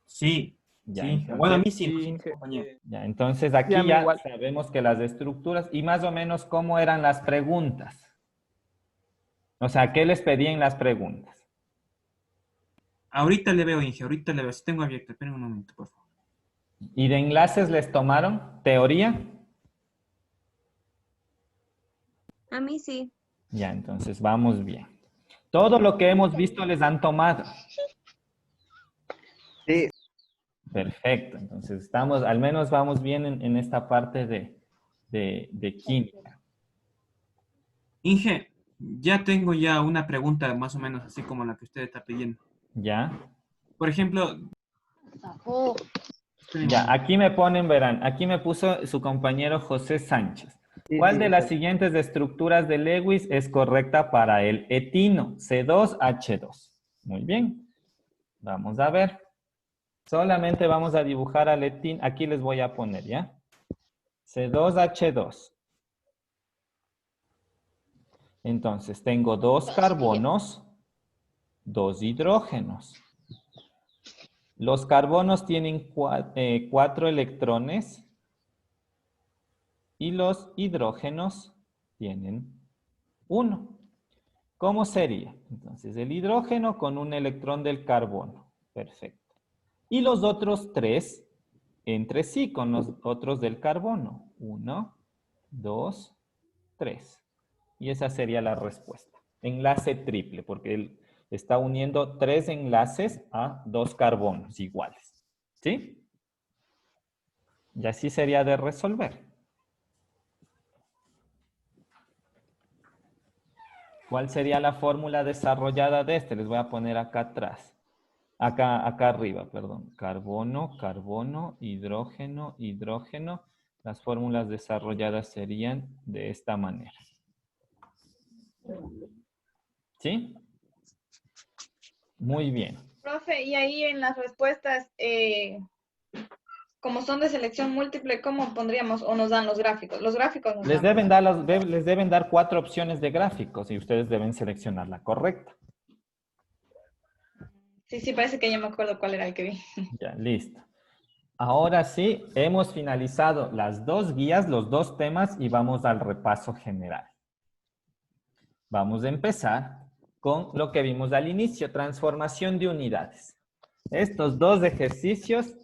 Sí. Ya, Sí. entonces, Bueno, a mí sí. Sí, compañero. ya, entonces aquí Sí, a mí ya igual. sabemos que las estructuras y más o menos cómo eran las preguntas. O sea, ¿qué les pedían las preguntas? Ahorita le veo, Inge, ahorita le veo. Si tengo abierto, esperen un momento, por favor. ¿Y de enlaces les tomaron? ¿Teoría? A mí sí. Ya, entonces vamos bien. Todo lo que hemos visto les han tomado. Sí. Perfecto, entonces estamos, al menos vamos bien en esta parte de química. Inge, ya tengo ya una pregunta más o menos así como la que usted está pidiendo. ¿Ya? Por ejemplo, Ya, aquí me ponen, verán, aquí me puso su compañero José Sánchez. Sí, ¿Cuál sí, de las exacto. siguientes estructuras de Lewis es correcta para el etino? C2H2. Muy bien. Vamos a ver. Solamente vamos a dibujar al etino. Aquí les voy a poner, ¿ya? C2H2. Entonces, tengo 2 carbonos, 2 hidrógenos. Los carbonos tienen 4 electrones y los hidrógenos tienen 1. ¿Cómo sería? Entonces, el hidrógeno con un electrón del carbono. Perfecto. Y los otros 3 entre sí con los otros del carbono. 1, 2, 3. Y esa sería la respuesta. Enlace triple, porque él está uniendo 3 enlaces a 2 carbonos iguales. ¿Sí? Y así sería de resolver. ¿Cuál sería la fórmula desarrollada de este? Les voy a poner acá atrás. Acá arriba, perdón. Carbono, carbono, hidrógeno, hidrógeno. Las fórmulas desarrolladas serían de esta manera. ¿Sí? Muy bien. Profe, y ahí en las respuestas, como son de selección múltiple, ¿cómo pondríamos o nos dan los gráficos? Los gráficos nos Les dan, ¿verdad? deben dar 4 opciones de gráficos y ustedes deben seleccionar la correcta. Sí, sí, parece que ya me acuerdo cuál era el que vi. Ya, listo. Ahora sí, hemos finalizado las 2 guías, los 2 temas y vamos al repaso general. Vamos a empezar con lo que vimos al inicio, transformación de unidades. Estos 2 ejercicios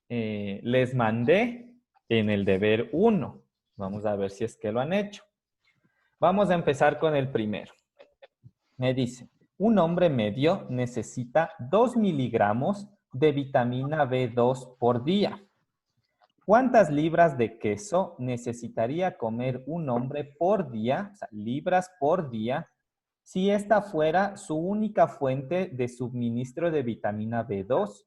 les mandé en el deber 1. Vamos a ver si es que lo han hecho. Vamos a empezar con el primero. Me dice, un hombre medio necesita 2 miligramos de vitamina B2 por día. ¿Cuántas libras de queso necesitaría comer un hombre por día, o sea, libras por día, si esta fuera su única fuente de suministro de vitamina B2?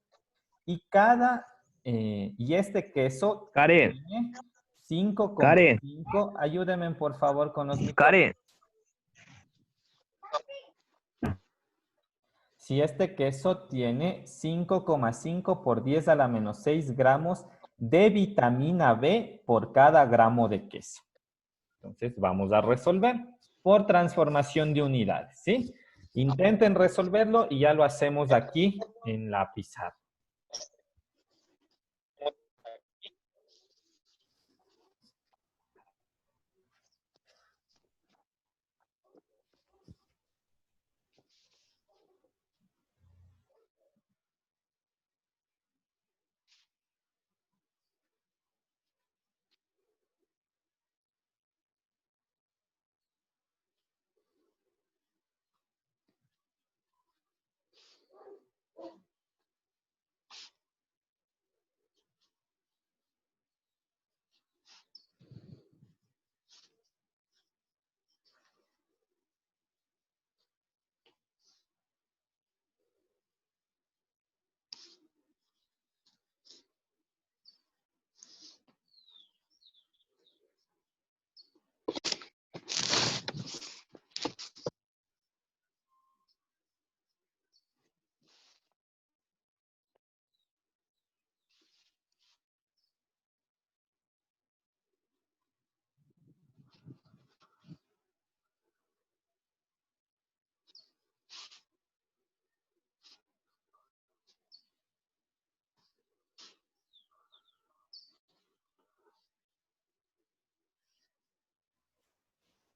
Y este queso Karen, tiene Karen, 5,5. Ayúdenme por favor con los micrófonos. Karen. Si este queso tiene 5,5 por 10 a la menos 6 gramos de vitamina B por cada gramo de queso. Entonces vamos a resolver por transformación de unidades, ¿sí? Intenten resolverlo y ya lo hacemos aquí en la pizarra.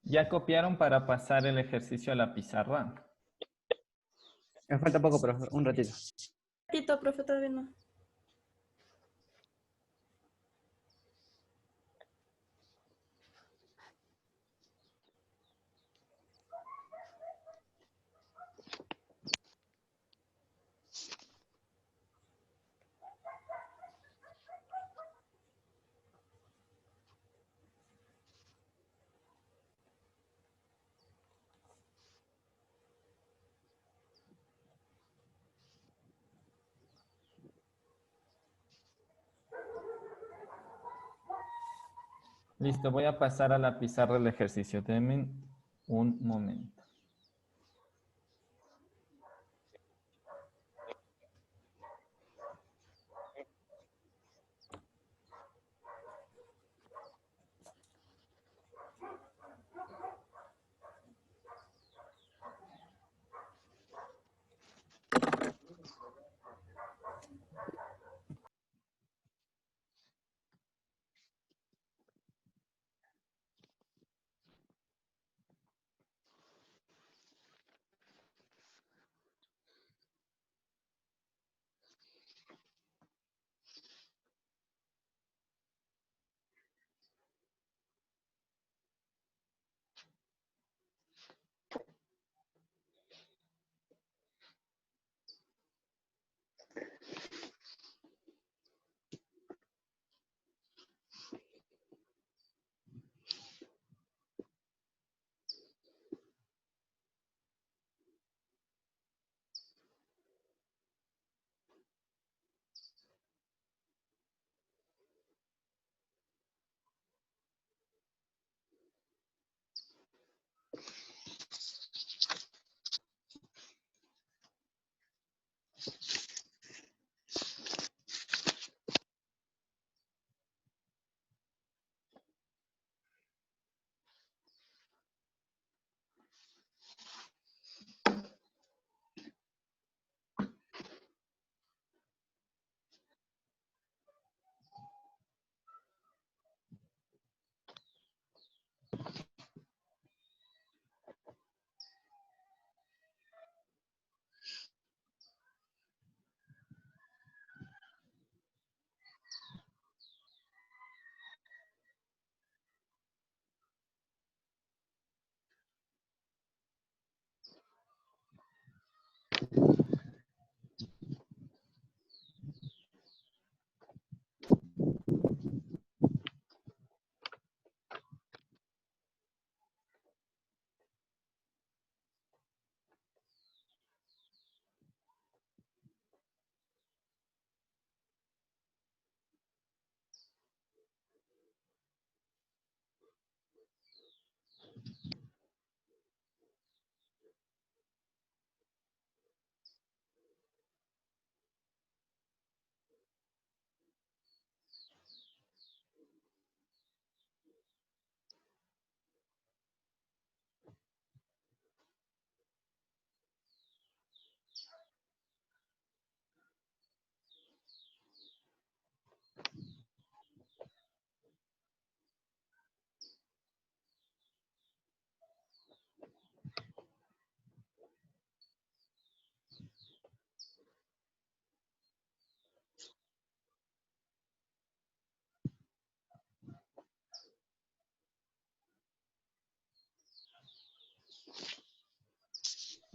¿Ya copiaron para pasar el ejercicio a la pizarra? Me falta poco, pero un ratito. Tito, profe, todavía no. Listo, voy a pasar a la pizarra el ejercicio. Denme un momento.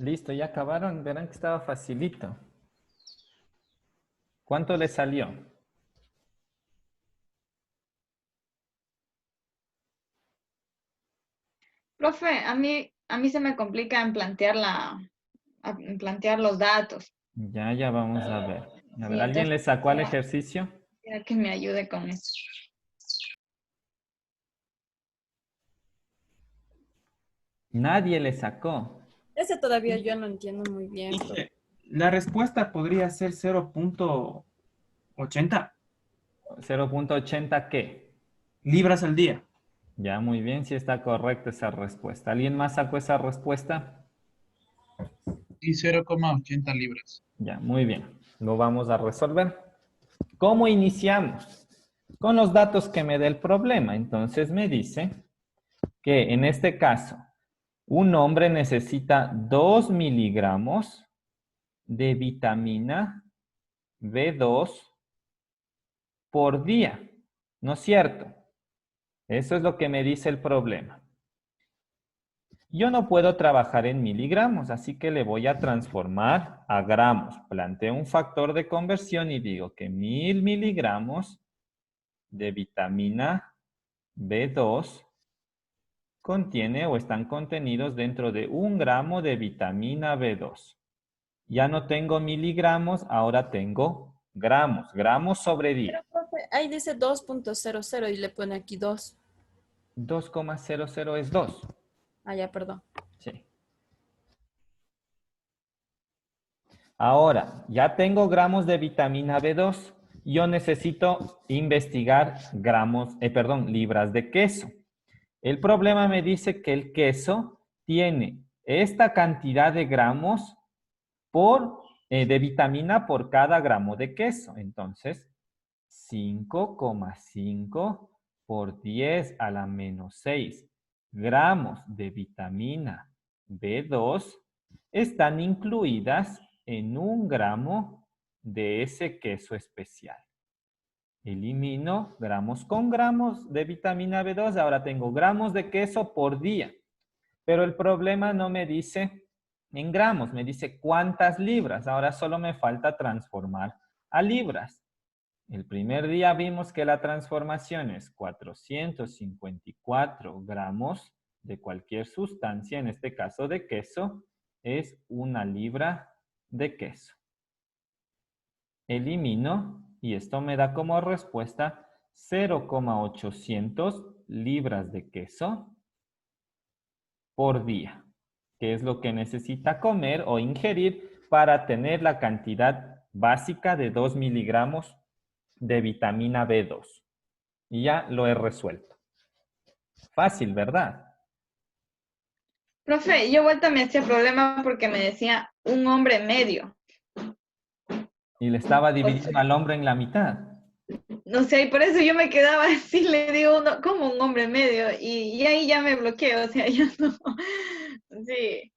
Listo, ya acabaron. Verán que estaba facilito. ¿Cuánto le salió? Profe, a mí se me complica en plantear en plantear los datos. Ya vamos a ver. A Sí, ver, ¿alguien le entonces sacó al ejercicio? quisiera que me ayude con eso. Nadie le sacó. Ese todavía yo no entiendo muy bien. La respuesta podría ser 0.80 0.80 ¿qué? libras al día. Ya, muy bien, sí está correcta esa respuesta. ¿Alguien más sacó esa respuesta? Y 0,80 libras. Ya, muy bien. Lo vamos a resolver. ¿Cómo iniciamos? Con los datos que me dé el problema. Entonces me dice que en este caso, un hombre necesita 2 miligramos de vitamina B2 por día. ¿No es cierto? Eso es lo que me dice el problema. Yo no puedo trabajar en miligramos, así que le voy a transformar a gramos. Planteo un factor de conversión y digo que 1000 miligramos de vitamina B2 contiene o están contenidos dentro de 1 gramo de vitamina B2. Ya no tengo miligramos, ahora tengo gramos. Gramos sobre día. Pero, profe, ahí dice 2.00 y le pone aquí 2. 2,00 es 2. Ah, ya, perdón. Sí. Ahora, ya tengo gramos de vitamina B2. Yo necesito investigar libras de queso. El problema me dice que el queso tiene esta cantidad de gramos de vitamina por cada gramo de queso. Entonces, 5,5 por 10 a la menos 6 gramos de vitamina B2 están incluidas en 1 gramo de ese queso especial. Elimino gramos con gramos de vitamina B2. Ahora tengo gramos de queso por día. Pero el problema no me dice en gramos, me dice cuántas libras. Ahora solo me falta transformar a libras. El primer día vimos que la transformación es 454 gramos de cualquier sustancia, en este caso de queso, es 1 libra de queso. Elimino y esto me da como respuesta 0,800 libras de queso por día, que es lo que necesita comer o ingerir para tener la cantidad básica de 2 miligramos de vitamina B2. Y ya lo he resuelto. Fácil, ¿verdad? Profe, yo vuelta me hacía problema porque me decía un hombre medio. Y le estaba dividiendo al hombre en la mitad. No sé, y por eso yo me quedaba así, le digo, uno, como un hombre medio, y ahí ya me bloqueo, o sea, ya no. Sí.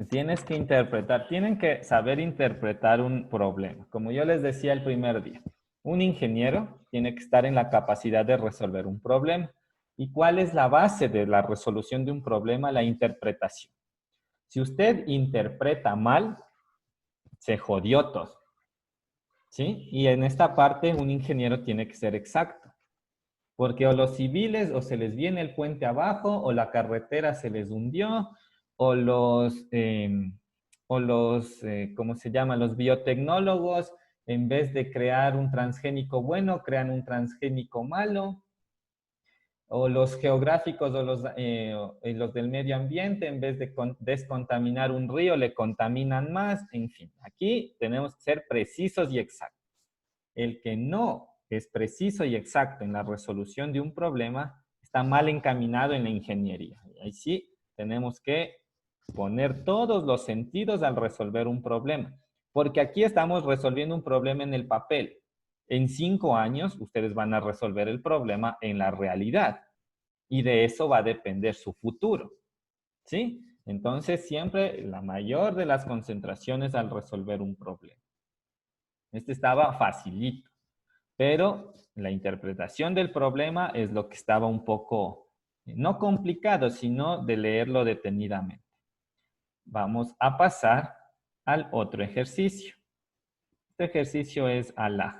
Tienes que interpretar, tienen que saber interpretar un problema. Como yo les decía el primer día, un ingeniero tiene que estar en la capacidad de resolver un problema. ¿Y cuál es la base de la resolución de un problema? La interpretación. Si usted interpreta mal, se jodió todo. ¿Sí? Y en esta parte un ingeniero tiene que ser exacto. Porque o los civiles o se les viene el puente abajo o la carretera se les hundió o ¿cómo se llama? Los biotecnólogos, en vez de crear un transgénico bueno, crean un transgénico malo. O los geográficos o los del medio ambiente, en vez de descontaminar un río, le contaminan más. En fin, aquí tenemos que ser precisos y exactos. El que no es preciso y exacto en la resolución de un problema está mal encaminado en la ingeniería. Y ahí sí tenemos que poner todos los sentidos al resolver un problema. Porque aquí estamos resolviendo un problema en el papel. En 5 años, ustedes van a resolver el problema en la realidad. Y de eso va a depender su futuro. ¿Sí? Entonces, siempre la mayor de las concentraciones al resolver un problema. Este estaba facilito. Pero la interpretación del problema es lo que estaba un poco, no complicado, sino de leerlo detenidamente. Vamos a pasar al otro ejercicio. Este ejercicio es alaj.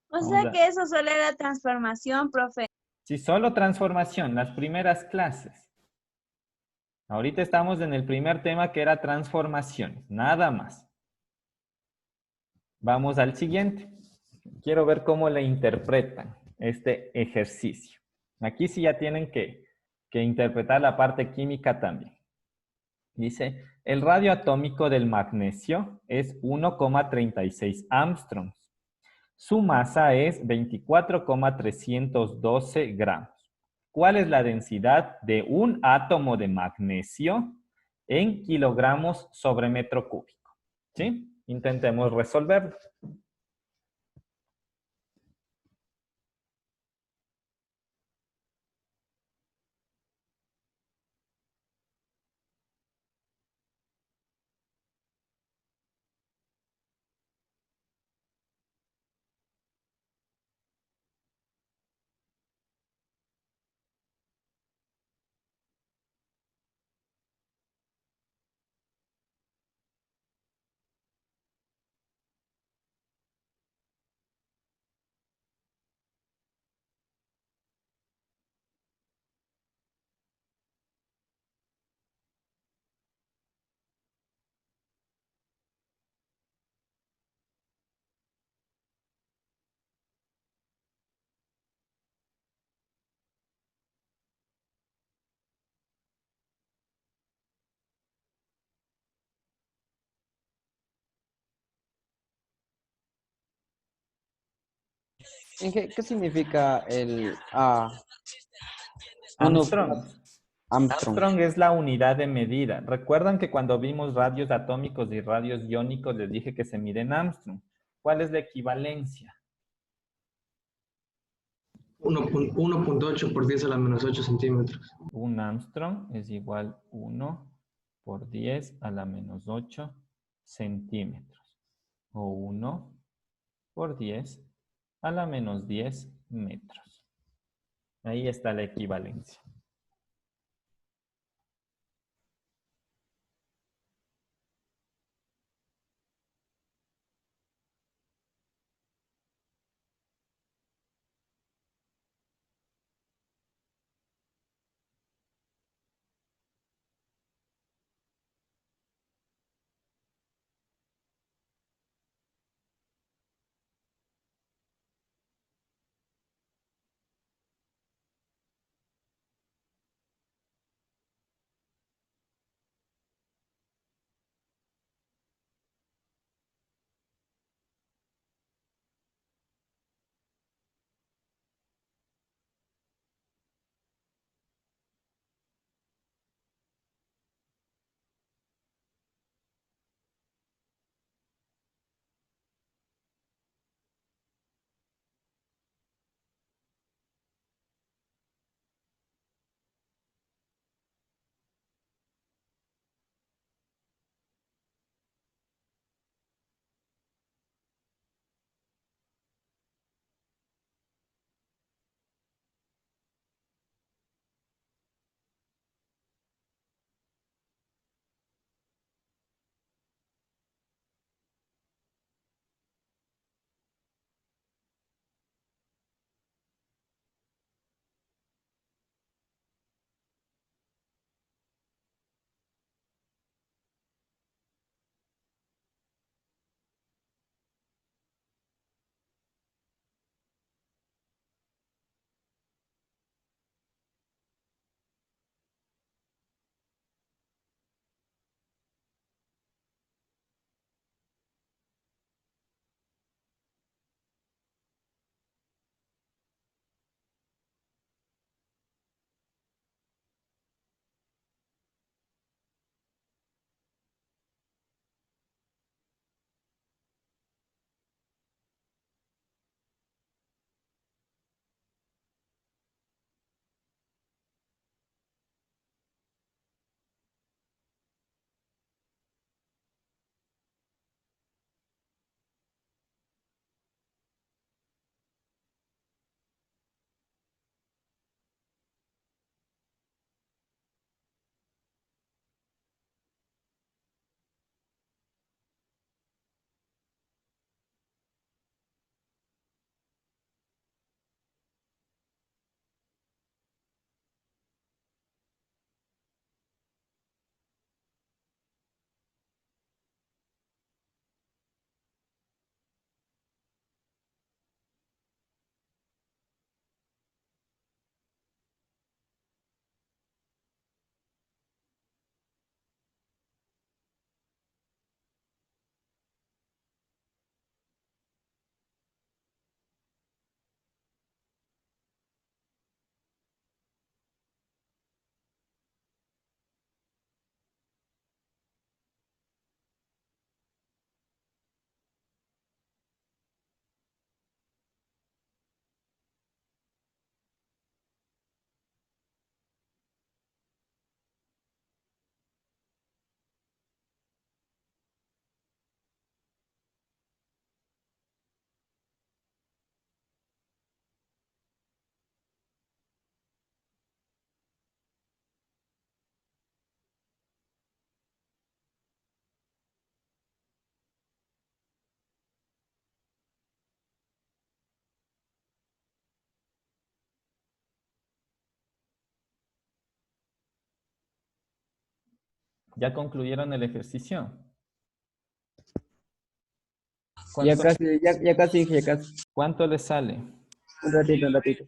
O Vamos sea a- que eso solo era transformación, profe. Sí, solo transformación, las primeras clases. Ahorita estamos en el primer tema que era transformaciones, nada más. Vamos al siguiente. Quiero ver cómo le interpretan este ejercicio. Aquí sí ya tienen que interpretar la parte química también. Dice, el radio atómico del magnesio es 1,36 Armstrongs. Su masa es 24,312 gramos. ¿Cuál es la densidad de un átomo de magnesio en kilogramos sobre metro cúbico? ¿Sí? Intentemos resolverlo. ¿Qué significa el Armstrong. Armstrong? Armstrong es la unidad de medida. Recuerdan que cuando vimos radios atómicos y radios iónicos les dije que se mide en Armstrong. ¿Cuál es la equivalencia? 1.8 por 10 a la menos 8 centímetros. Un Armstrong es igual 1 por 10 a la menos 8 centímetros. O 1 por 10 a la menos 10 metros. Ahí está la equivalencia. ¿Ya concluyeron el ejercicio? Ya casi, ya casi, ya casi. ¿Cuánto les sale? Un ratito, un ratito.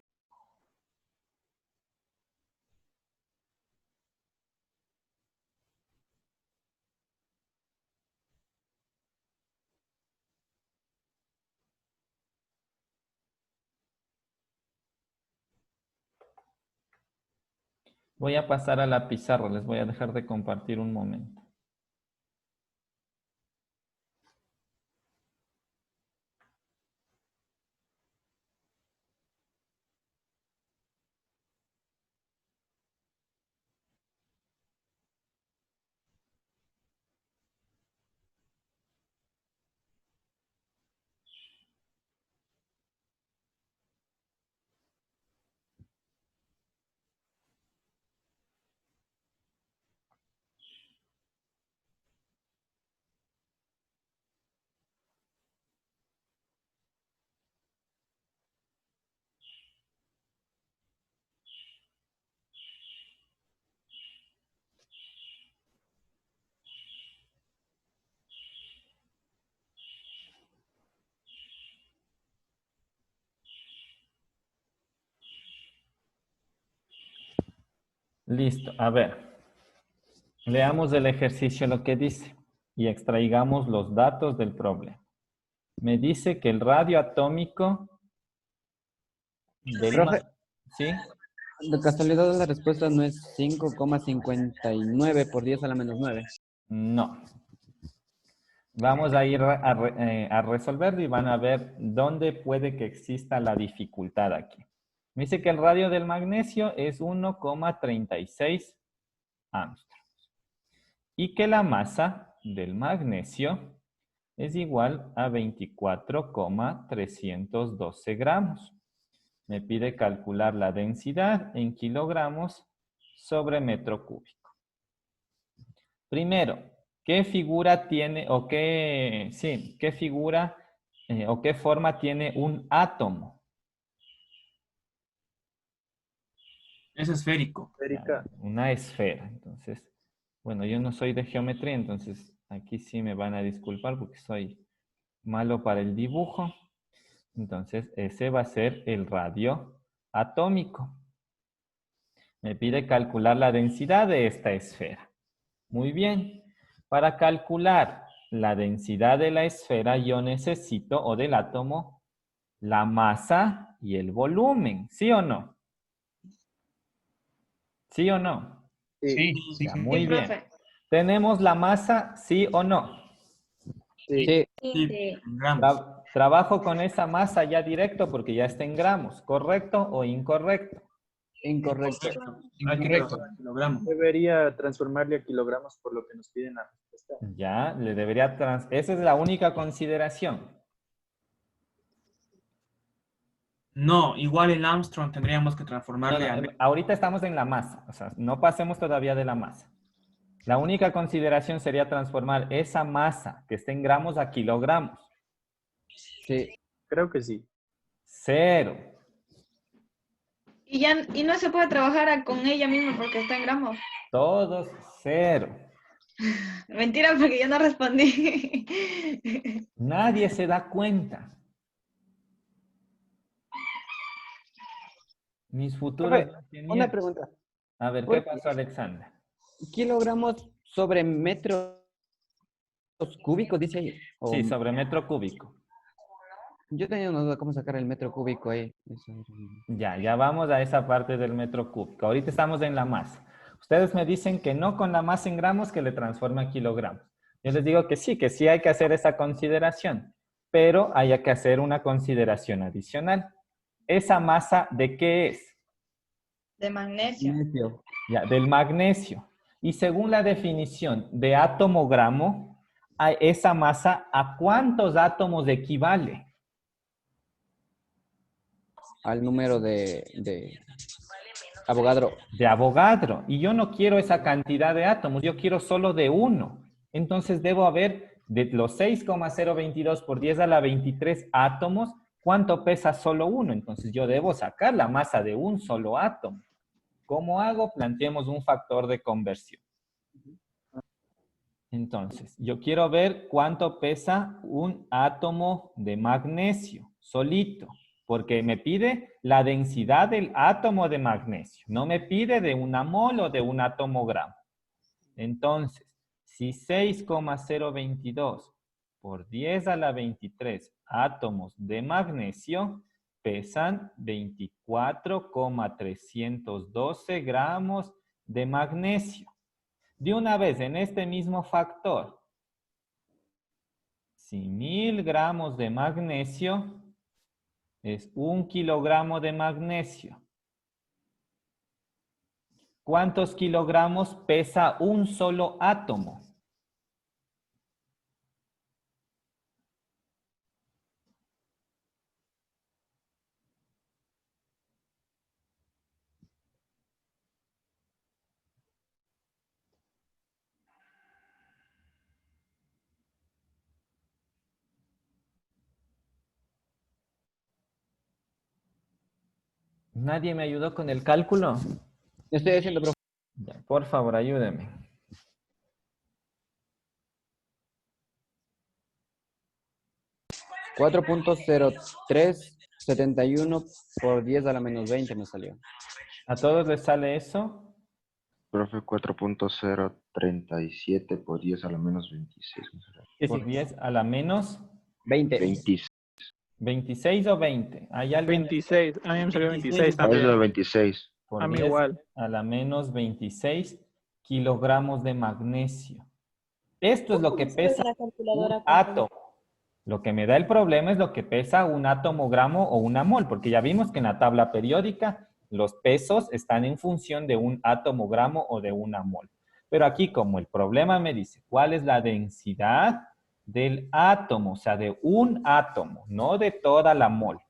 Voy a pasar a la pizarra, les voy a dejar de compartir un momento. Listo, a ver. Leamos el ejercicio lo que dice y extraigamos los datos del problema. Me dice que el radio atómico del... Profe, ¿Sí? de casualidad la respuesta no es 5,59 por 10 a la menos 9. No. Vamos a ir a resolverlo y van a ver dónde puede que exista la dificultad aquí. Me dice que el radio del magnesio es 1,36 Armstrong. Y que la masa del magnesio es igual a 24,312 gramos. Me pide calcular la densidad en kilogramos sobre metro cúbico. Primero, ¿qué figura tiene o qué figura o qué forma tiene un átomo? Es esférico. Una esfera. Entonces, bueno, yo no soy de geometría, entonces aquí sí me van a disculpar porque soy malo para el dibujo. Entonces, ese va a ser el radio atómico. Me pide calcular la densidad de esta esfera. Muy bien. Para calcular la densidad de la esfera, yo necesito, o del átomo, la masa y el volumen. ¿Sí o no? ¿Sí o no? Sí, sí. Ya, muy bien. profe. ¿Tenemos la masa, sí o no? Sí. Sí. Trabajo con esa masa ya directo porque ya está en gramos. ¿Correcto o incorrecto? Incorrecto. Incorrecto. Kilogramos. Debería transformarle a kilogramos por lo que nos piden la respuesta. Ya, le debería... Esa es la única consideración. No, igual el Armstrong tendríamos que transformarle No, a... ahorita estamos en la masa. O sea, no pasemos todavía de la masa. La única consideración sería transformar esa masa que está en gramos a kilogramos. Sí. Creo que sí. 0. Y no se puede trabajar con ella misma porque está en gramos. Todos 0. Mentira, porque yo no respondí. Nadie se da cuenta. Mis futuros... Profe, una pregunta. A ver, ¿qué pasó, Alexandra? ¿Kilogramos sobre metros cúbicos, dice ahí? O- Sí, sobre metro cúbico. Yo tenía una duda, ¿cómo sacar el metro cúbico ahí? Ya vamos a esa parte del metro cúbico. Ahorita estamos en la masa. Ustedes me dicen que no con la masa en gramos que le transforma a kilogramos. Yo les digo que sí hay que hacer esa consideración, pero hay que hacer una consideración adicional. ¿Esa masa de qué es? De magnesio. Magnesio. Ya, del magnesio. Y según la definición de átomo-gramo, a esa masa, ¿a cuántos átomos equivale? Al número de Avogadro. De Avogadro. Y yo no quiero esa cantidad de átomos, yo quiero solo de uno. Entonces debo haber de los 6,022 por 10 a la 23 átomos, ¿cuánto pesa solo uno? Entonces yo debo sacar la masa de un solo átomo. ¿Cómo hago? Planteemos un factor de conversión. Entonces, yo quiero ver cuánto pesa un átomo de magnesio solito, porque me pide la densidad del átomo de magnesio. No me pide de una mol o de un atomogramo. Entonces, si 6,022 por 10 a la 23 átomos de magnesio pesan 24,312 gramos de magnesio. De una vez, en este mismo factor, si 1000 gramos de magnesio es 1 kilogramo de magnesio. ¿Cuántos kilogramos pesa un solo átomo? ¿Nadie me ayudó con el cálculo? Estoy haciendo, profe. Ya, por favor, ayúdeme. .0371 por 10 a la menos 20 me salió. ¿A todos les sale eso? Profe, 4.037 por 10 a la menos 26. Por 10 a la menos 20. 26. 26 o 20. ¿Hay alguien? 26. A mí me salió 26 Eso también. es 26. Por A mí 10 igual. a la menos 26 kilogramos de magnesio. Esto es lo que pesa un átomo. Lo que me da el problema es lo que pesa un atomogramo o una mol, porque ya vimos que en la tabla periódica los pesos están en función de un atomogramo o de una mol. Pero aquí, como el problema me dice cuál es la densidad del átomo, o sea, de un átomo, no de toda la mol.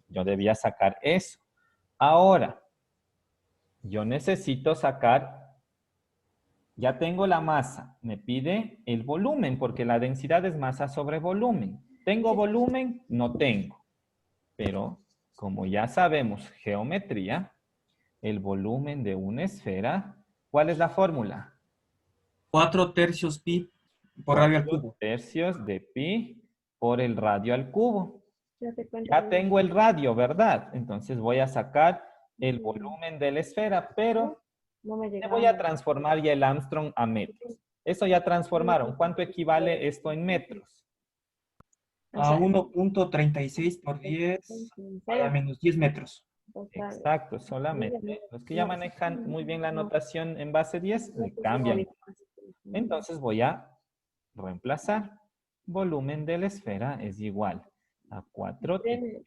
Yo debía sacar eso. Ahora, yo necesito sacar, ya tengo la masa, me pide el volumen, porque la densidad es masa sobre volumen. ¿Tengo volumen? No tengo. Pero, como ya sabemos geometría, el volumen de una esfera, ¿cuál es la fórmula? 4/3 pi por radio al cubo. 4/3 de pi por el radio al cubo. Ya tengo el radio, ¿verdad? Entonces voy a sacar el volumen de la esfera, pero le voy a transformar ya el Armstrong a metros. Eso ya transformaron. ¿Cuánto equivale esto en metros? A 1.36 por 10 a la menos 10 metros. Exacto, solamente. Los que ya manejan muy bien la notación en base 10, le cambian. Entonces voy a reemplazar. Volumen de la esfera es igual a 4/3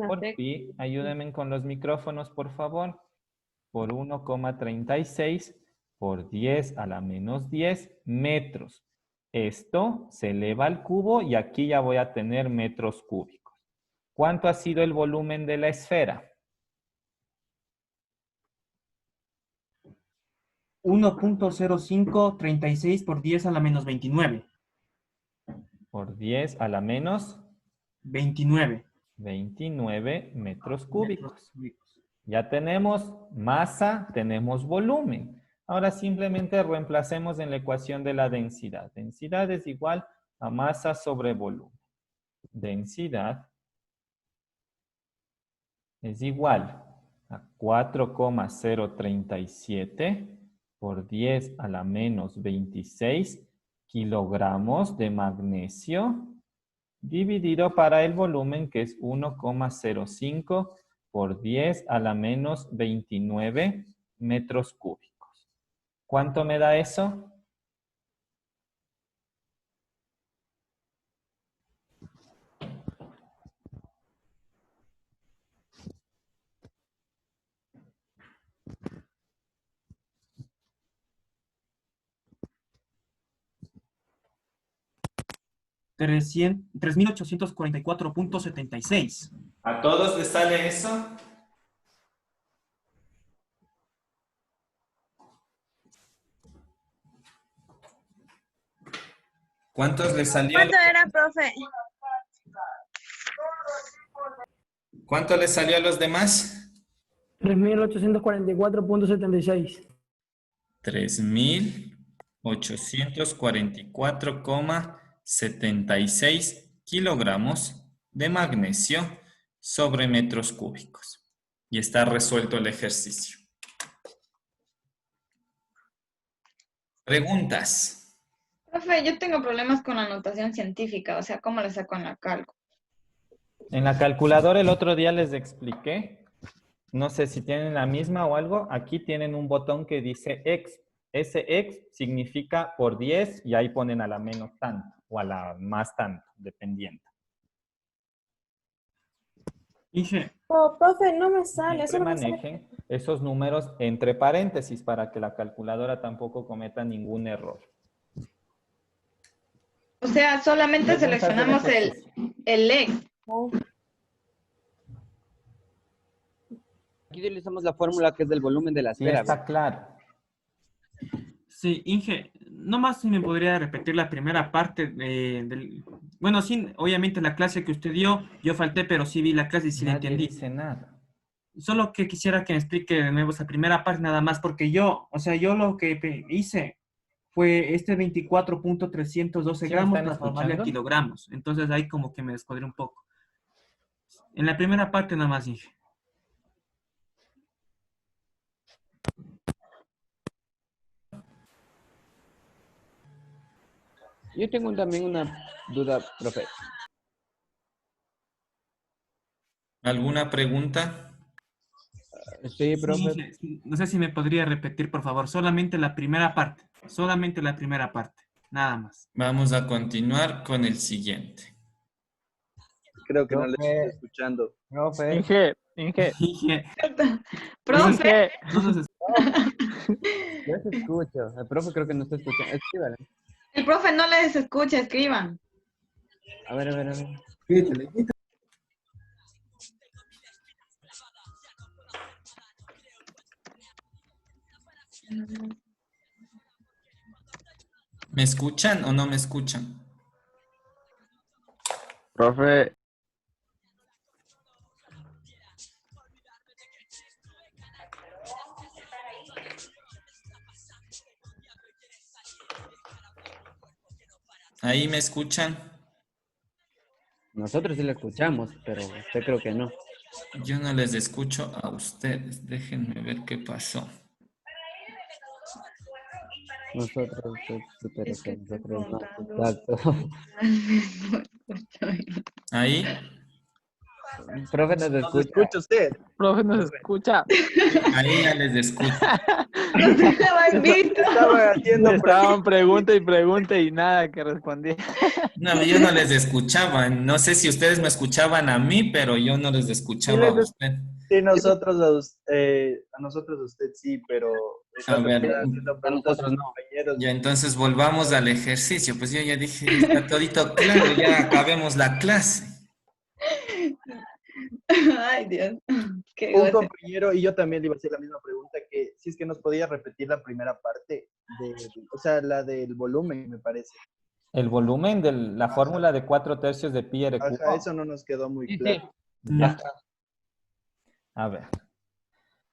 por pi. Ayúdenme con los micrófonos, por favor. Por 1,36 por 10 a la menos 10 metros. Esto se eleva al cubo y aquí ya voy a tener metros cúbicos. ¿Cuánto ha sido el volumen de la esfera? 1.0536 por 10 a la menos 29. Por 10 a la menos 29. 29 metros cúbicos. Ya tenemos masa, tenemos volumen. Ahora simplemente reemplacemos en la ecuación de la densidad. Densidad es igual a masa sobre volumen. Densidad es igual a 4,037 por 10 a la menos 26 kilogramos de magnesio dividido para el volumen que es 1,05 por 10 a la menos 29 metros cúbicos. ¿Cuánto me da eso? $3,844.76. ¿A todos les sale eso? ¿Cuántos les salió? ¿Cuánto era, profe? ¿Cuánto les salió a los demás? 3.844.76. 3.000. 844,76 kilogramos de magnesio sobre metros cúbicos. Y está resuelto el ejercicio. ¿Preguntas? Profe, yo tengo problemas con la notación científica, o sea, ¿cómo le saco en la cálculo? En la calculadora el otro día les expliqué. No sé si tienen la misma o algo. Aquí tienen un botón que dice X. Ese X significa por 10 y ahí ponen a la menos tanto o a la más tanto, dependiendo. Inge, Oh, profe, no me sale. Siempre Solo me sale. manejen esos números entre paréntesis para que la calculadora tampoco cometa ningún error. O sea, solamente Preguntas del seleccionamos ejercicio. el X. Aquí utilizamos la fórmula que es del volumen de la Sí, esfera. está claro. sí, Inge, nomás si me podría repetir la primera parte del... Bueno, sí, obviamente la clase que usted dio, yo falté, pero sí vi la clase y sí la Nadie entendí. dice nada. Solo que quisiera que me explique de nuevo esa primera parte nada más, porque yo, o sea, yo lo que hice fue este 24.312 ¿Sí me gramos están transformarle a escuchando? kilogramos. Entonces ahí como que me descuadré un poco. En la primera parte nada más, Inge. Yo tengo también una duda, profe. ¿Alguna pregunta? Sí, Sí, profe. Inge, no sé si me podría repetir, por favor, solamente la primera parte. Solamente la primera parte. Nada más. Vamos a continuar con el siguiente. Creo que no le estoy Profe, escuchando. profe. Inge, Inge, Profe, no nos Yo te escucho. El profe creo que no está escuchando. Escríbale. el profe no les escucha, escriban. A ver, a ver, a ver. Quítale, quítale. ¿Me escuchan o no me escuchan? Profe, ¿Ahí me escuchan? Nosotros sí lo escuchamos, pero usted creo que no. Yo no les escucho a ustedes. Déjenme ver qué pasó. Nosotros, pero Es que estoy nosotros no. preguntando. Exacto. ¿Ahí? Profe nos ¿Nos escucha. escucha usted? profe, nos escucha. Ahí ya les escucho. No se habían visto. Estaba haciendo Estaban pregunta y nada que respondía. No, yo no les escuchaba. No sé si ustedes me escuchaban a mí, pero yo no les escuchaba a usted. Sí, a nosotros usted sí, pero A ver, haciendo preguntas a sus compañeros. ya entonces volvamos al ejercicio. Pues yo ya dije, está todito claro, ya acabemos la clase. Ay, Dios. Qué Un goce. compañero y yo también le iba a hacer la misma pregunta, que si es que nos podía repetir la primera parte, o sea, la del volumen, me parece. El volumen de la fórmula de 4/3 de pi r Ajá, cubo. eso no nos quedó muy Sí, claro. Ya. A ver.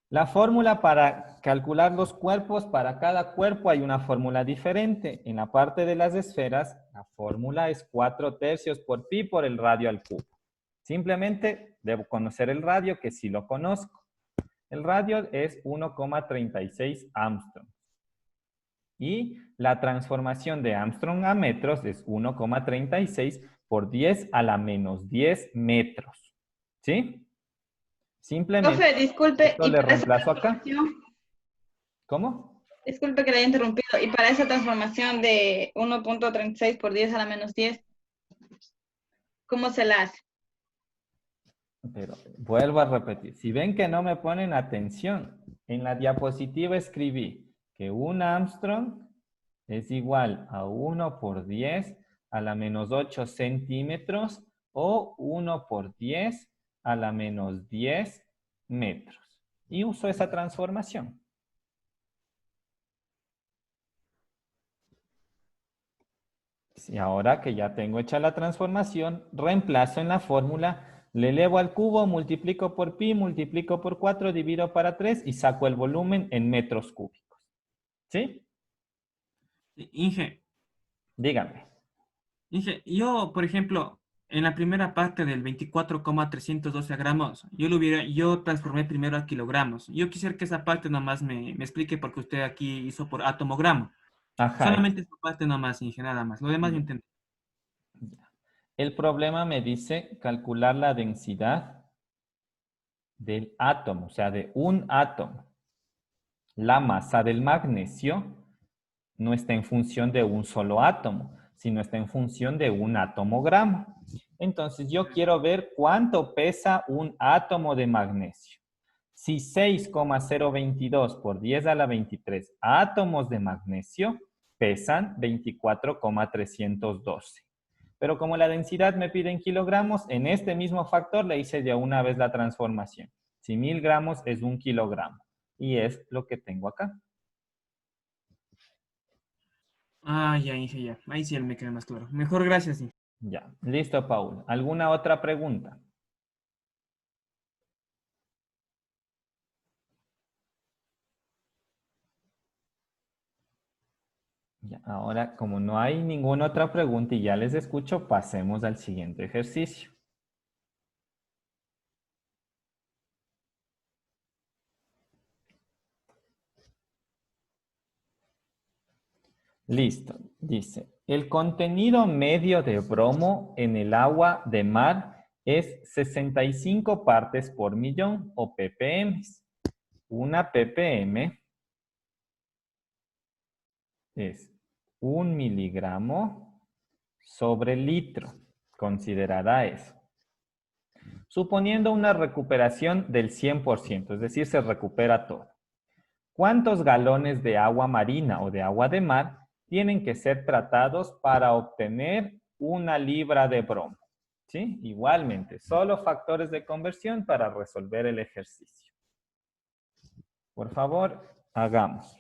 La fórmula para calcular los cuerpos, para cada cuerpo hay una fórmula diferente. En la parte de las esferas, la fórmula es 4/3 por pi por el radio al cubo. Simplemente debo conocer el radio, que sí lo conozco. El radio es 1,36 Armstrong. Y la transformación de Armstrong a metros es 1,36 por 10 a la menos 10 metros. ¿Sí? Simplemente, Profe, disculpe. esto ¿Y le para esa reemplazo acá. transformación? ¿Cómo? Disculpe que le haya interrumpido. ¿Y para esa transformación de 1.36 por 10 a la menos 10? ¿Cómo se la hace? Pero vuelvo a repetir. Si ven que no me ponen atención, en la diapositiva escribí que un Armstrong es igual a 1 por 10 a la menos 8 centímetros o 1 por 10 a la menos 10 metros. Y uso esa transformación. Y ahora que ya tengo hecha la transformación, reemplazo en la fórmula, le elevo al cubo, multiplico por pi, multiplico por 4, divido para 3 y saco el volumen en metros cúbicos. ¿Sí? Inge, Dígame. Inge, yo, por ejemplo, en la primera parte del 24,312 gramos, yo transformé primero a kilogramos. Yo quisiera que esa parte nomás me explique porque usted aquí hizo por atomogramo. Ajá. Solamente esa parte nomás, Inge, nada más. Lo demás yo entendí. El problema me dice calcular la densidad del átomo, o sea, de un átomo. La masa del magnesio no está en función de un solo átomo, sino está en función de un atomogramo. Entonces, yo quiero ver cuánto pesa un átomo de magnesio. Si 6,022 por 10 a la 23 átomos de magnesio pesan 24,312. Pero como la densidad me pide en kilogramos, en este mismo factor le hice de una vez la transformación. Si 1000 gramos es 1 kilogramo. Y es lo que tengo acá. Ah, ya, Inge, ya. Ahí sí me queda más claro. Mejor gracias, Inge. Ya, listo, Paul. ¿Alguna otra pregunta? Ya, ahora, como no hay ninguna otra pregunta y ya les escucho, pasemos al siguiente ejercicio. Listo, dice, el contenido medio de bromo en el agua de mar es 65 partes por millón o ppm. Una ppm es 1 miligramo sobre litro. Considerada eso. Suponiendo una recuperación del 100%, es decir, se recupera todo. ¿Cuántos galones de agua marina o de agua de mar tienen que ser tratados para obtener 1 libra de bromo? ¿Sí? Igualmente, solo factores de conversión para resolver el ejercicio. Por favor, hagámoslo.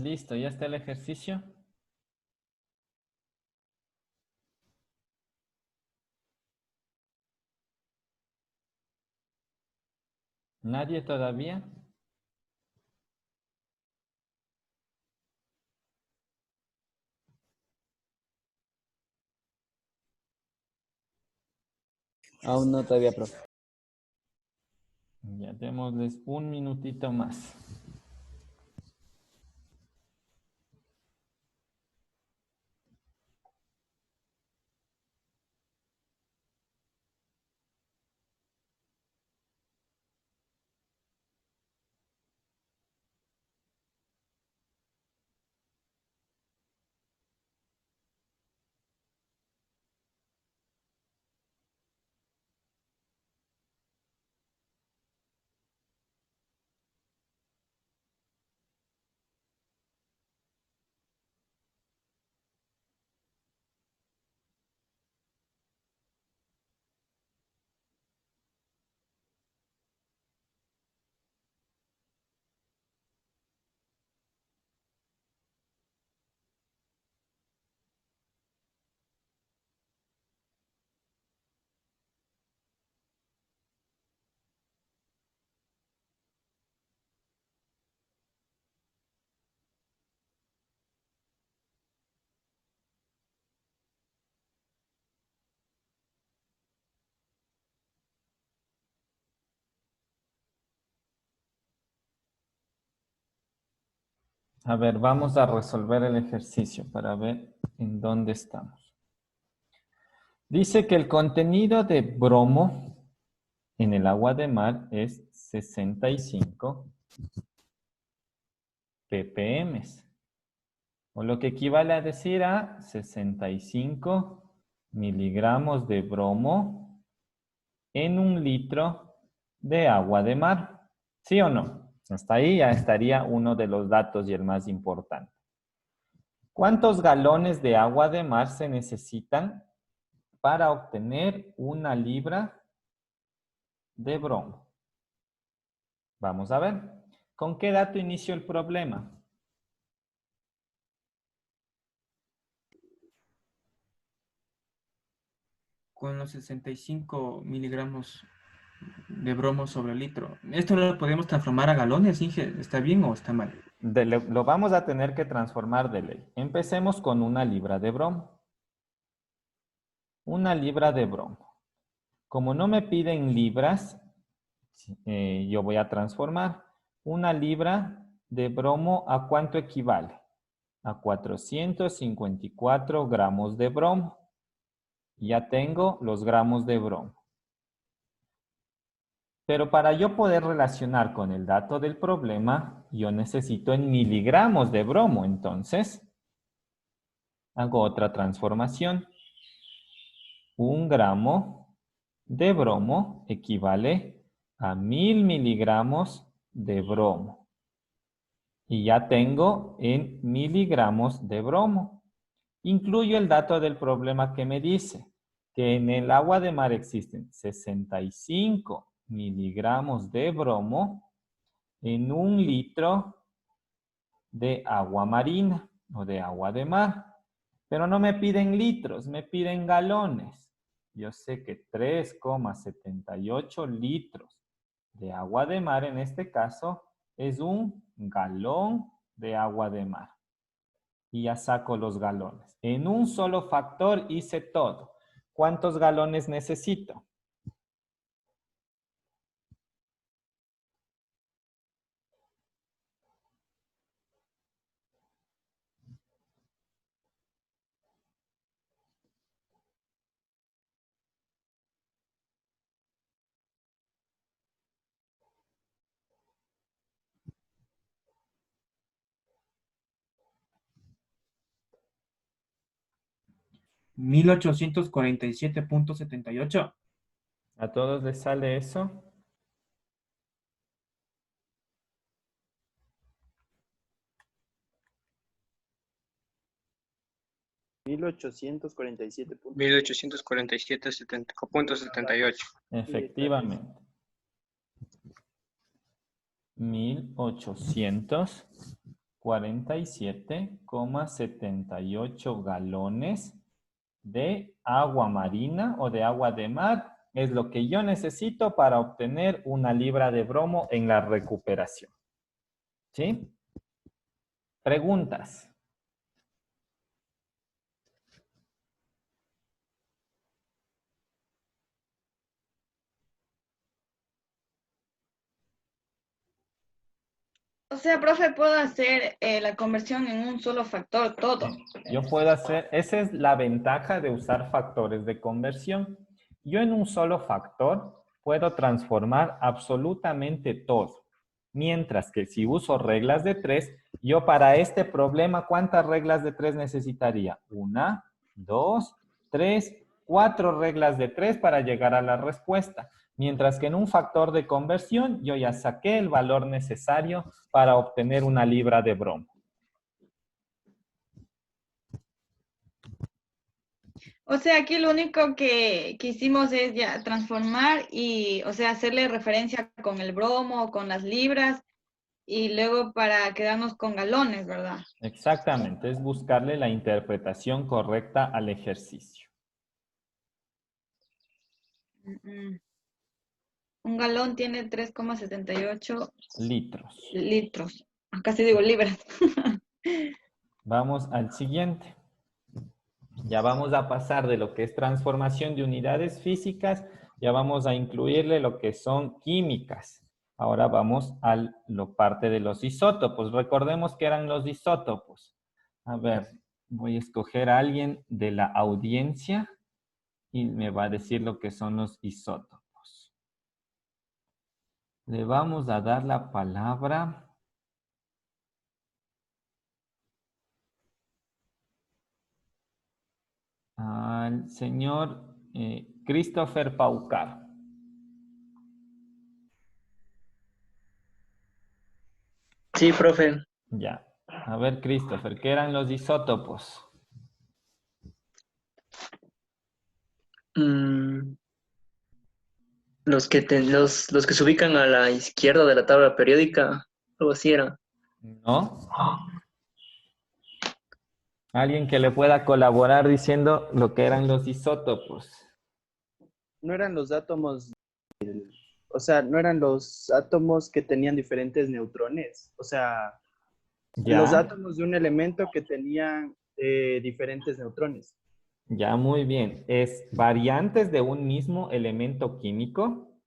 Listo, ya está el ejercicio. ¿Nadie todavía? Aún no todavía, profe. Ya démosles un minutito más. A ver, vamos a resolver el ejercicio para ver en dónde estamos. Dice que el contenido de bromo en el agua de mar es 65 ppm, o lo que equivale a decir a 65 miligramos de bromo en 1 litro de agua de mar. ¿Sí o no? Hasta ahí ya estaría uno de los datos y el más importante. ¿Cuántos galones de agua de mar se necesitan para obtener 1 libra de bromo? Vamos a ver. ¿Con qué dato inicio el problema? Con los 65 miligramos de bromo sobre litro. ¿Esto lo podemos transformar a galones, Inge? ¿Está bien o está mal? Lo vamos a tener que transformar de ley. Empecemos con 1 libra de bromo. 1 libra de bromo. Como no me piden libras, yo voy a transformar. 1 libra de bromo, ¿a cuánto equivale? A 454 gramos de bromo. Ya tengo los gramos de bromo. Pero para yo poder relacionar con el dato del problema, yo necesito en miligramos de bromo. Entonces, hago otra transformación. 1 gramo de bromo equivale a 1000 miligramos de bromo. Y ya tengo en miligramos de bromo. Incluyo el dato del problema que me dice que en el agua de mar existen 65 miligramos de bromo en 1 litro de agua marina o de agua de mar. Pero no me piden litros, me piden galones. Yo sé que 3,78 litros de agua de mar en este caso es 1 galón de agua de mar. Y ya saco los galones. En un solo factor hice todo. ¿Cuántos galones necesito? ¿1847.78? ¿A todos les sale eso? $1847.78. Efectivamente. 1847 47,78 galones de agua marina o de agua de mar es lo que yo necesito para obtener 1 libra de bromo en la recuperación. ¿Sí? Preguntas. O sea, profe, puedo hacer la conversión en un solo factor, todo. Yo puedo hacer, esa es la ventaja de usar factores de conversión. Yo en un solo factor puedo transformar absolutamente todo. Mientras que si uso reglas de 3, yo para este problema, ¿cuántas reglas de 3 necesitaría? 1, 2, 3, 4 reglas de 3 para llegar a la respuesta. Mientras que en un factor de conversión, yo ya saqué el valor necesario para obtener 1 libra de bromo. O sea, aquí lo único que hicimos es ya transformar y, o sea, hacerle referencia con el bromo, con las libras, y luego para quedarnos con galones, ¿verdad? Exactamente, es buscarle la interpretación correcta al ejercicio. Un galón tiene 3,78 litros. litros. Casi digo libras. Vamos al siguiente. Ya vamos a pasar de lo que es transformación de unidades físicas, ya vamos a incluirle lo que son químicas. Ahora vamos a la parte de los isótopos. Recordemos que eran los isótopos. A ver, voy a escoger a alguien de la audiencia y me va a decir lo que son los isótopos. Le vamos a dar la palabra al señor Christopher Paucar. Sí, profe. Ya. A ver, Christopher, ¿qué eran los isótopos? Los que los que se ubican a la izquierda de la tabla periódica, algo así era. ¿No? Alguien que le pueda colaborar diciendo lo que eran los isótopos. No eran los átomos, o sea, no eran los átomos que tenían diferentes neutrones. O sea, ¿Ya? los átomos de un elemento que tenían diferentes neutrones. Ya, muy bien. Es variantes de un mismo elemento químico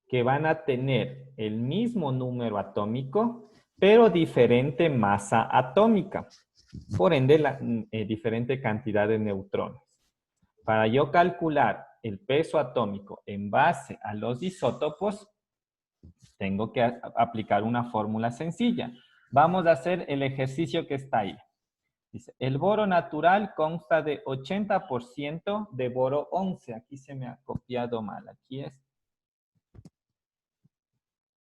que van a tener el mismo número atómico, pero diferente masa atómica. Por ende, diferente cantidad de neutrones. Para yo calcular el peso atómico en base a los isótopos, tengo que aplicar una fórmula sencilla. Vamos a hacer el ejercicio que está ahí. Dice, el boro natural consta de 80% de boro 11. Aquí se me ha copiado mal. Aquí es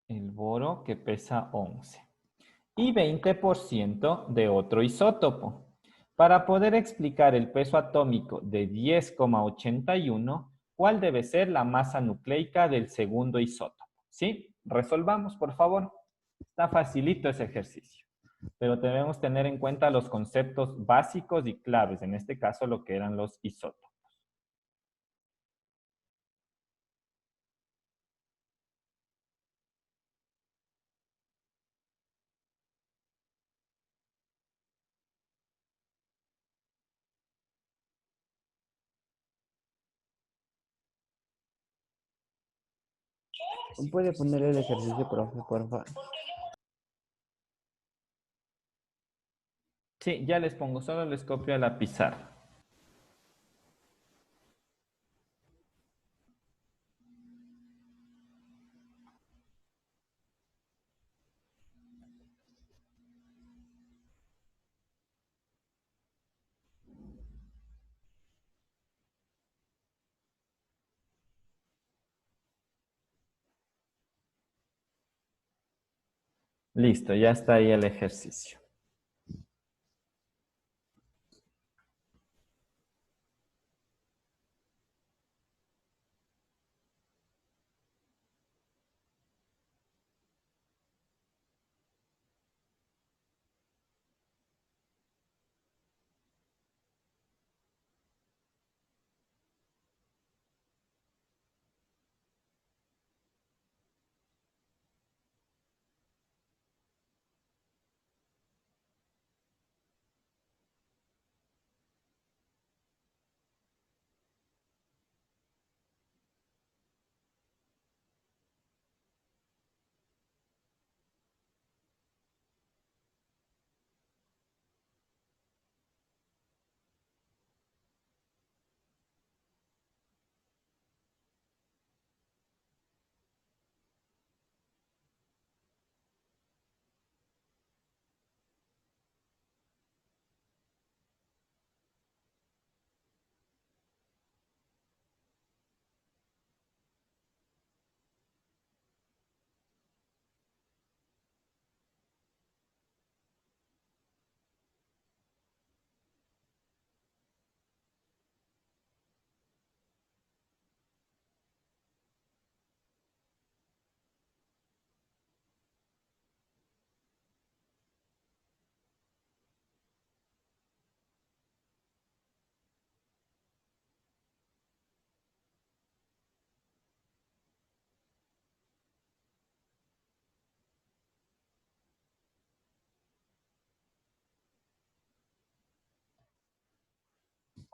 el boro que pesa 11. Y 20% de otro isótopo. Para poder explicar el peso atómico de 10,81, ¿cuál debe ser la masa nucleica del segundo isótopo? ¿Sí? Resolvamos, por favor. Está facilito ese ejercicio. Pero debemos tener en cuenta los conceptos básicos y claves, en este caso lo que eran los isótopos. ¿Puede poner el ejercicio, profe, por favor? Sí, ya les pongo, solo les copio a la pizarra. Listo, ya está ahí el ejercicio.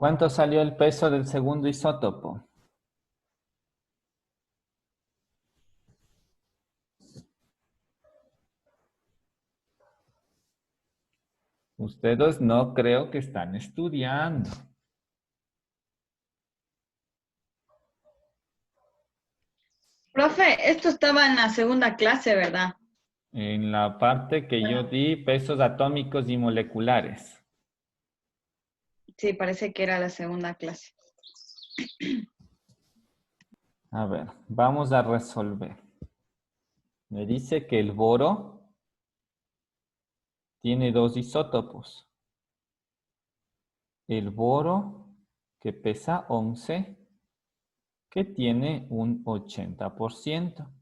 ¿Cuánto salió el peso del segundo isótopo? Ustedes no creo que están estudiando. Profe, esto estaba en la segunda clase, ¿verdad? En la parte que yo di, pesos atómicos y moleculares. Sí, parece que era la segunda clase. A ver, vamos a resolver. Me dice que el boro tiene dos isótopos. El boro que pesa 11, que tiene un 80%.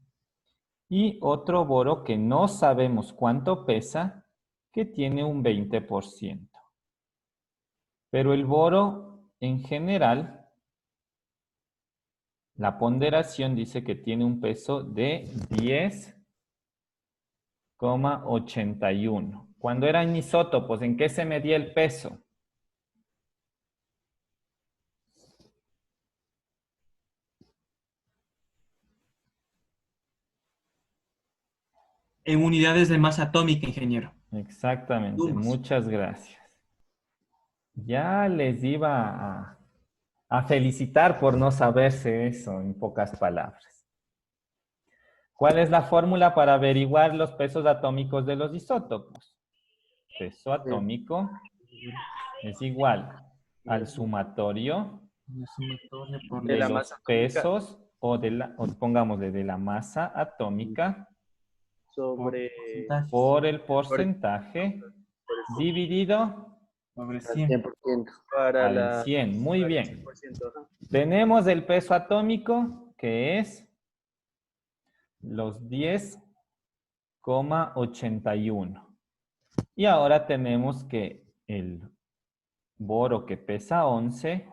Y otro boro que no sabemos cuánto pesa, que tiene un 20%. Pero el boro en general, la ponderación dice que tiene un peso de 10,81. Cuando eran isótopos, ¿en qué se medía el peso? En unidades de masa atómica, ingeniero. Exactamente, muchas gracias. Ya les iba a felicitar por no saberse eso en pocas palabras. ¿Cuál es la fórmula para averiguar los pesos atómicos de los isótopos? Peso atómico es igual al sumatorio de la los masa atómica pesos o pongámosle de la masa atómica Sobre por el porcentaje dividido Sobre al 100. 100%. Para al la 100. Muy para el bien. 100%, ajá. Tenemos el peso atómico que es los 10,81. Y ahora tenemos que el boro que pesa 11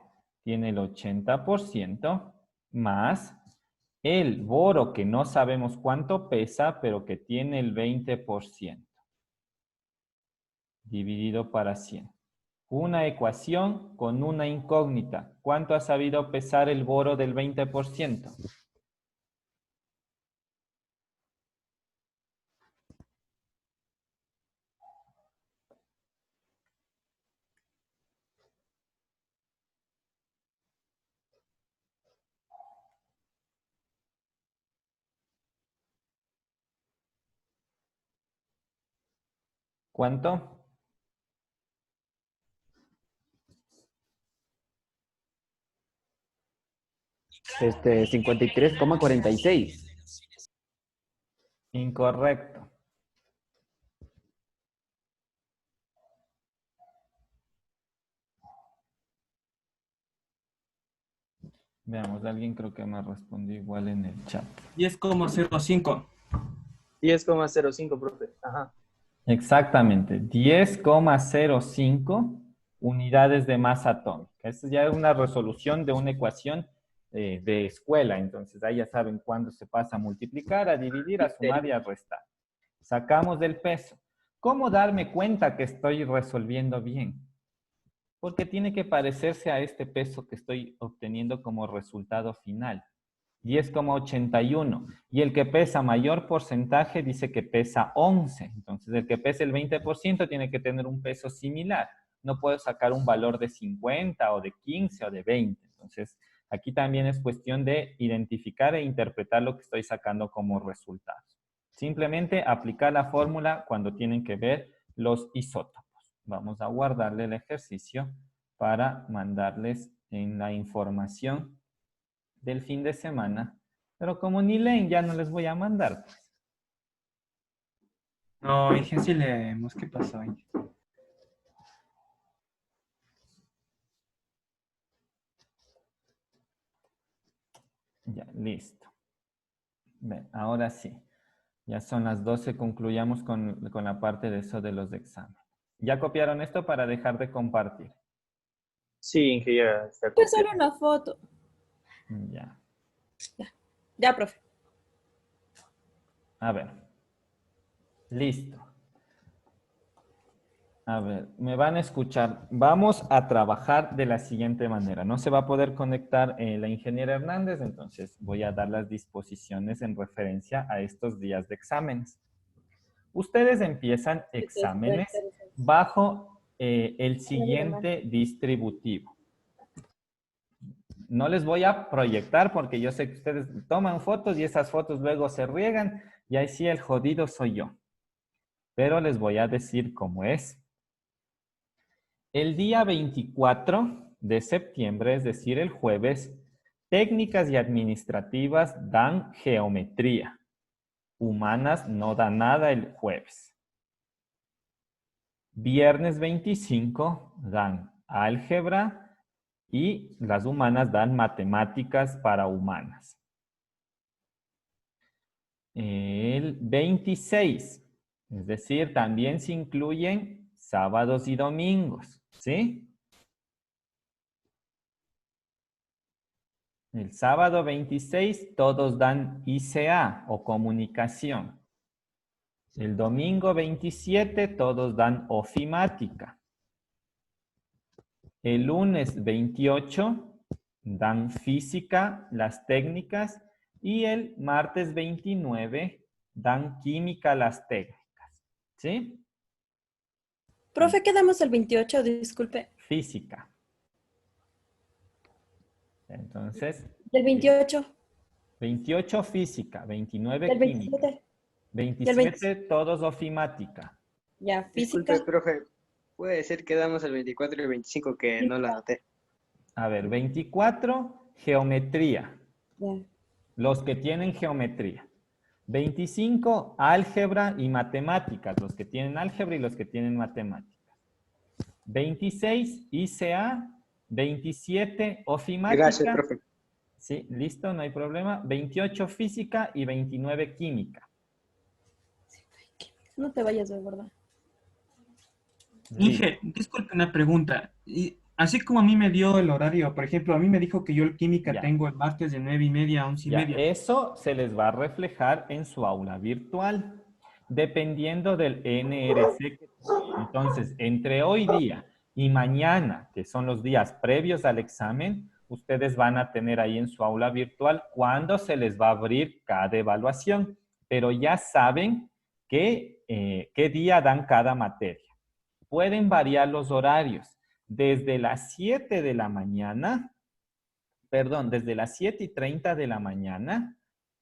tiene el 80% más el boro que no sabemos cuánto pesa, pero que tiene el 20%, dividido para 100. Una ecuación con una incógnita. ¿Cuánto ha sabido pesar el boro del 20%? ¿Cuánto? 53,46. Incorrecto. Veamos, alguien creo que me respondió igual en el chat. 10,05. 10,05, profe. Ajá. Exactamente, 10,05 unidades de masa atómica. Esta ya es una resolución de una ecuación de escuela, entonces ahí ya saben cuándo se pasa a multiplicar, a dividir, a sumar y a restar. Sacamos del peso. ¿Cómo darme cuenta que estoy resolviendo bien? Porque tiene que parecerse a este peso que estoy obteniendo como resultado final. 10,81. Y el que pesa mayor porcentaje dice que pesa 11. Entonces, el que pesa el 20% tiene que tener un peso similar. No puedo sacar un valor de 50 o de 15 o de 20. Entonces, aquí también es cuestión de identificar e interpretar lo que estoy sacando como resultado. Simplemente aplicar la fórmula cuando tienen que ver los isótopos. Vamos a guardarle el ejercicio para mandarles en la información del fin de semana. Pero como ni leen, ya no les voy a mandar. Pues. No, Inge, sí leemos. ¿Qué pasó, Inge? Ya, listo. Ven, ahora sí. Ya son las 12, concluyamos con la parte de eso de los exámenes. ¿Ya copiaron esto para dejar de compartir? Sí, Inge, ya está Yo solo copiado. una foto. Ya. Ya, profe. A ver. Listo. A ver, me van a escuchar. Vamos a trabajar de la siguiente manera. No se va a poder conectar la ingeniera Hernández, entonces voy a dar las disposiciones en referencia a estos días de exámenes. Ustedes empiezan exámenes bajo el siguiente distributivo. No les voy a proyectar porque yo sé que ustedes toman fotos y esas fotos luego se riegan y ahí sí el jodido soy yo. Pero les voy a decir cómo es. El día 24 de septiembre, es decir, el jueves, técnicas y administrativas dan geometría. Humanas no dan nada el jueves. Viernes 25 dan álgebra y las humanas dan matemáticas para humanas. El 26, es decir, también se incluyen sábados y domingos. ¿Sí? El sábado 26 todos dan ICA o comunicación. El domingo 27 todos dan ofimática. El lunes 28 dan física, las técnicas. Y el martes 29 dan química, las técnicas. ¿Sí? Profe, ¿qué damos el 28? Disculpe. Física. Entonces. ¿Del 28? 28 física, 29 ¿Del química. 27? 27 todos ofimática. Ya, física. Disculpe, profe, puede ser que damos el 24 y el 25 que no la anoté. A ver, 24, geometría. Ya. Los que tienen geometría. 25, álgebra y matemáticas. Los que tienen álgebra y los que tienen matemáticas. 26, ICA. 27, ofimática. Gracias, profe. Sí, listo, no hay problema. 28, física y 29, química. No te vayas, de verdad. Inge, disculpe una pregunta. Y así como a mí me dio el horario, por ejemplo, a mí me dijo que yo el química Ya. tengo el martes de 9:30 a 11:30. Eso se les va a reflejar en su aula virtual, dependiendo del NRC. Entonces, entre hoy día y mañana, que son los días previos al examen, ustedes van a tener ahí en su aula virtual cuándo se les va a abrir cada evaluación, pero ya saben qué día dan cada materia. Pueden variar los horarios desde las 7 de la mañana, desde las 7:30 de la mañana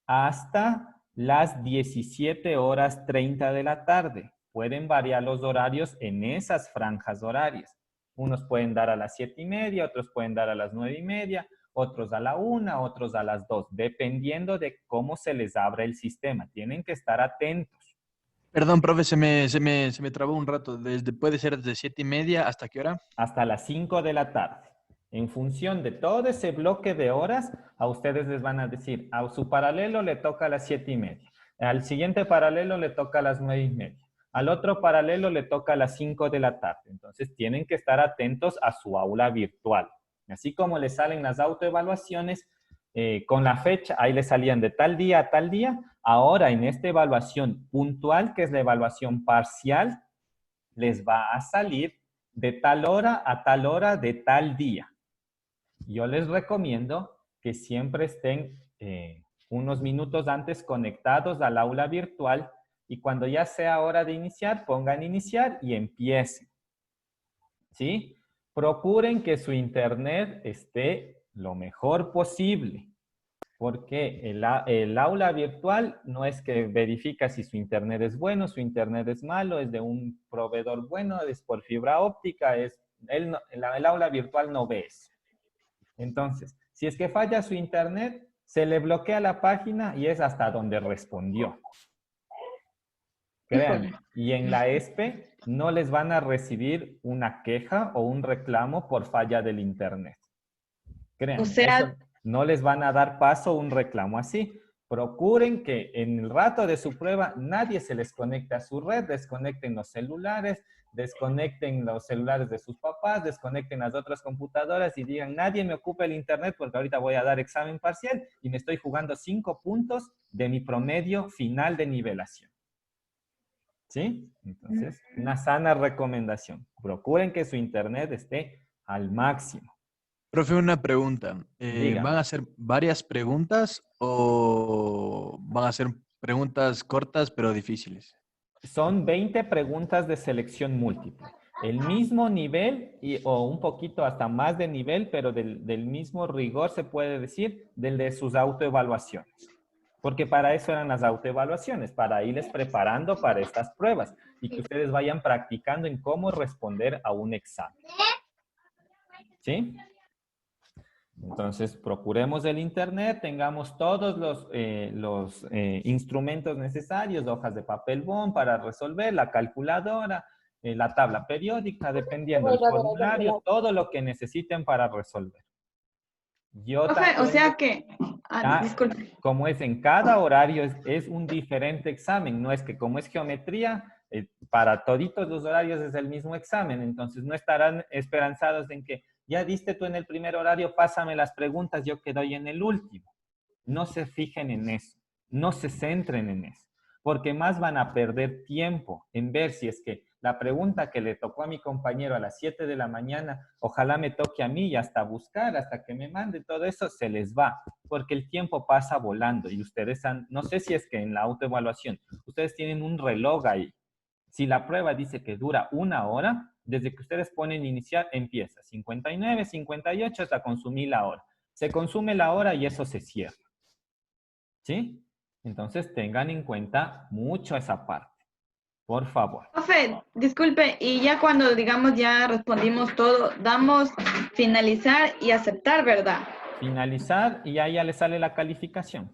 hasta las 17:30 de la tarde. Pueden variar los horarios en esas franjas horarias. Unos pueden dar a las 7:30, otros pueden dar a las 9:30, otros a la 1, otros a las 2, dependiendo de cómo se les abra el sistema. Tienen que estar atentos. Perdón, profe, se me trabó un rato. Puede ser desde 7:30 ¿hasta qué hora? Hasta las 5 de la tarde. En función de todo ese bloque de horas, a ustedes les van a decir, a su paralelo le toca a las 7:30. Al siguiente paralelo le toca a las 9:30. Al otro paralelo le toca a las 5 de la tarde. Entonces, tienen que estar atentos a su aula virtual. Así como les salen las autoevaluaciones, con la fecha, ahí les salían de tal día a tal día. Ahora, en esta evaluación puntual, que es la evaluación parcial, les va a salir de tal hora a tal hora de tal día. Yo les recomiendo que siempre estén unos minutos antes conectados al aula virtual y cuando ya sea hora de iniciar, pongan iniciar y empiecen. ¿Sí? Procuren que su internet esté lo mejor posible, porque el aula virtual no es que verifica si su internet es bueno, su internet es malo, es de un proveedor bueno, es por fibra óptica, el aula virtual no ve eso. Entonces, si es que falla su internet, se le bloquea la página y es hasta donde respondió. Créanme. Y en la ESPE no les van a recibir una queja o un reclamo por falla del internet. Créanme, O sea, no les van a dar paso un reclamo así. Procuren que en el rato de su prueba nadie se les conecte a su red, desconecten los celulares de sus papás, desconecten las otras computadoras y digan, nadie me ocupe el internet porque ahorita voy a dar examen parcial y me estoy jugando 5 puntos de mi promedio final de nivelación. ¿Sí? Entonces, una sana recomendación. Procuren que su internet esté al máximo. Profe, una pregunta. Dígame. ¿Van a hacer varias preguntas o van a ser preguntas cortas pero difíciles? Son 20 preguntas de selección múltiple. El mismo nivel o un poquito hasta más de nivel, pero del mismo rigor se puede decir del de sus autoevaluaciones. Porque para eso eran las autoevaluaciones, para irles preparando para estas pruebas y que ustedes vayan practicando en cómo responder a un examen. ¿Sí? Entonces, procuremos el internet, tengamos todos los instrumentos necesarios, hojas de papel bond para resolver, la calculadora, la tabla periódica, dependiendo del formulario, todo lo que necesiten para resolver. Yo Profe, también, o sea que, disculpe. como es en cada horario, es un diferente examen, no es que como es geometría, para toditos los horarios es el mismo examen, entonces no estarán esperanzados en que ya diste tú en el primer horario, pásame las preguntas, yo que doy en el último. No se fijen en eso, no se centren en eso, porque más van a perder tiempo en ver si es que la pregunta que le tocó a mi compañero a las 7 de la mañana, ojalá me toque a mí y hasta buscar, hasta que me mande todo eso, se les va, porque el tiempo pasa volando y ustedes no sé si es que en la autoevaluación, ustedes tienen un reloj ahí. Si la prueba dice que dura 1 hora, desde que ustedes ponen iniciar, empieza 59, 58 hasta consumir la hora. Se consume la hora y eso se cierra. ¿Sí? Entonces tengan en cuenta mucho esa parte. Por favor. Profe, disculpe, y ya cuando, digamos, ya respondimos todo, damos finalizar y aceptar, ¿verdad? Finalizar y ahí ya le sale la calificación.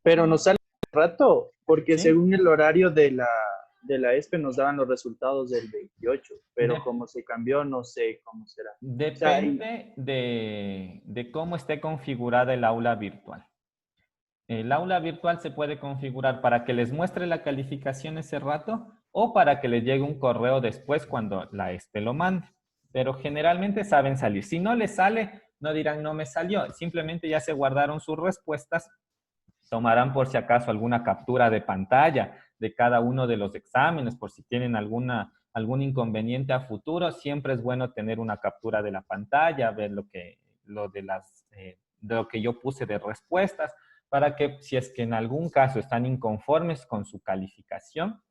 Pero nos sale un rato, porque ¿Sí? según el horario de la ESPE nos daban los resultados del 28, pero como se cambió, no sé cómo será. Depende de cómo esté configurada el aula virtual. El aula virtual se puede configurar para que les muestre la calificación ese rato o para que les llegue un correo después cuando la ESPE lo mande. Pero generalmente saben salir. Si no les sale, no dirán no me salió. Simplemente ya se guardaron sus respuestas. Tomarán por si acaso alguna captura de pantalla de cada uno de los exámenes, por si tienen algún inconveniente a futuro. Siempre es bueno tener una captura de la pantalla, ver de lo que yo puse de respuestas, para que si es que en algún caso están inconformes con su calificación,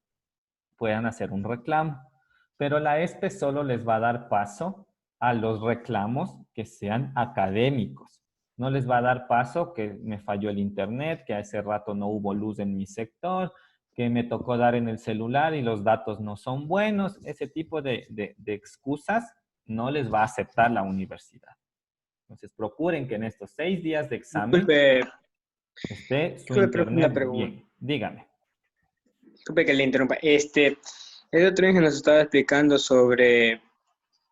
puedan hacer un reclamo. Pero la ESPE solo les va a dar paso a los reclamos que sean académicos. No les va a dar paso que me falló el internet, que hace rato no hubo luz en mi sector, que me tocó dar en el celular y los datos no son buenos. Ese tipo de excusas no les va a aceptar la universidad. Entonces, procuren que en estos 6 días de examen esté su internet bien. Dígame. Disculpe que le interrumpa. El otro día nos estaba explicando sobre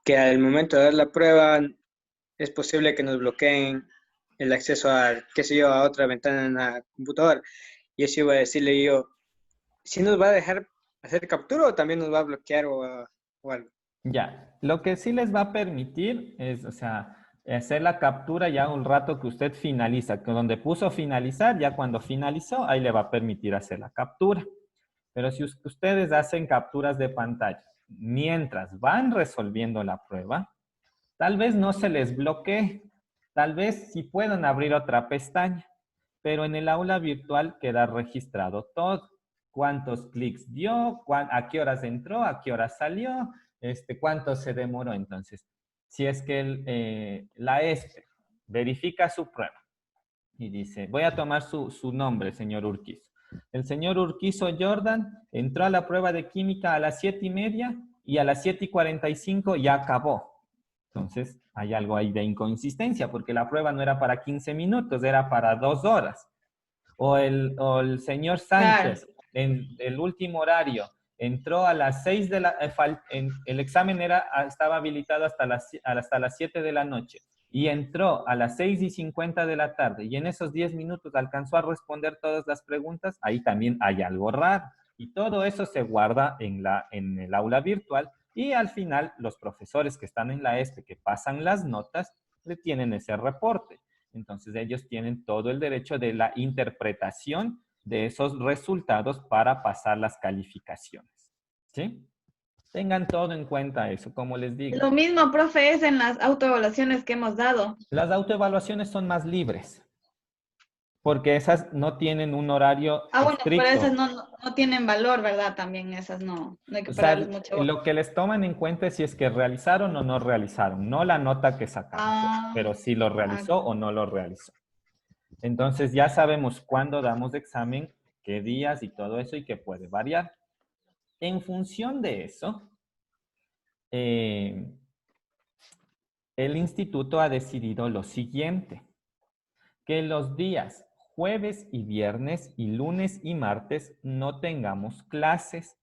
que al momento de dar la prueba es posible que nos bloqueen el acceso a, qué sé yo, a otra ventana en la computadora. Y eso iba a decirle yo, ¿si nos va a dejar hacer captura o también nos va a bloquear o algo? Ya, lo que sí les va a permitir es, o sea, hacer la captura ya un rato que usted finaliza, que donde puso finalizar, ya cuando finalizó, ahí le va a permitir hacer la captura. Pero si ustedes hacen capturas de pantalla mientras van resolviendo la prueba, tal vez no se les bloquee, tal vez sí puedan abrir otra pestaña, pero en el aula virtual queda registrado todo. Cuántos clics dio, a qué horas entró, a qué horas salió, cuánto se demoró. Entonces, si es que la ESPE verifica su prueba y dice, voy a tomar su nombre, señor Urquizo. El señor Urquizo Jordan entró a la prueba de química a las 7:30 y a las 7:45 ya acabó. Entonces, hay algo ahí de inconsistencia porque la prueba no era para 15 minutos, era para 2 horas. O el señor Sánchez, en el último horario, entró a las 6 de la... el examen estaba habilitado hasta las 7 de la noche. Y entró a las 6:50 de la tarde y en esos 10 minutos alcanzó a responder todas las preguntas, ahí también hay algo raro. Y todo eso se guarda en el aula virtual y al final los profesores que están en la ESPE, que pasan las notas, le tienen ese reporte. Entonces ellos tienen todo el derecho de la interpretación de esos resultados para pasar las calificaciones. ¿Sí? Tengan todo en cuenta eso, como les digo. Lo mismo, profe, es en las autoevaluaciones que hemos dado. Las autoevaluaciones son más libres, porque esas no tienen un horario Bueno, estricto. pero esas no tienen valor, ¿verdad? También esas no hay que O sea, pagarles mucho. lo que les toman en cuenta es si es que realizaron o no realizaron, no la nota que sacaron, pero si lo realizó o no lo realizó. Entonces ya sabemos cuándo damos examen, qué días y todo eso, y que puede variar. En función de eso, el instituto ha decidido lo siguiente, que los días jueves y viernes y lunes y martes no tengamos clases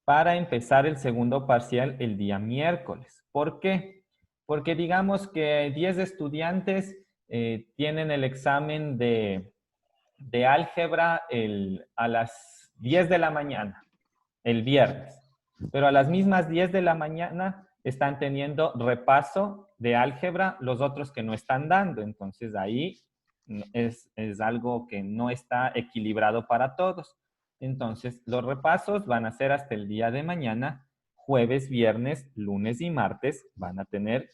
para empezar el segundo parcial el día miércoles. ¿Por qué? Porque digamos que 10 estudiantes tienen el examen de álgebra a las 10 de la mañana, el viernes. Pero a las mismas 10 de la mañana están teniendo repaso de álgebra los otros que no están dando. Entonces ahí es algo que no está equilibrado para todos. Entonces los repasos van a ser hasta el día de mañana, jueves, viernes, lunes y martes. Van a tener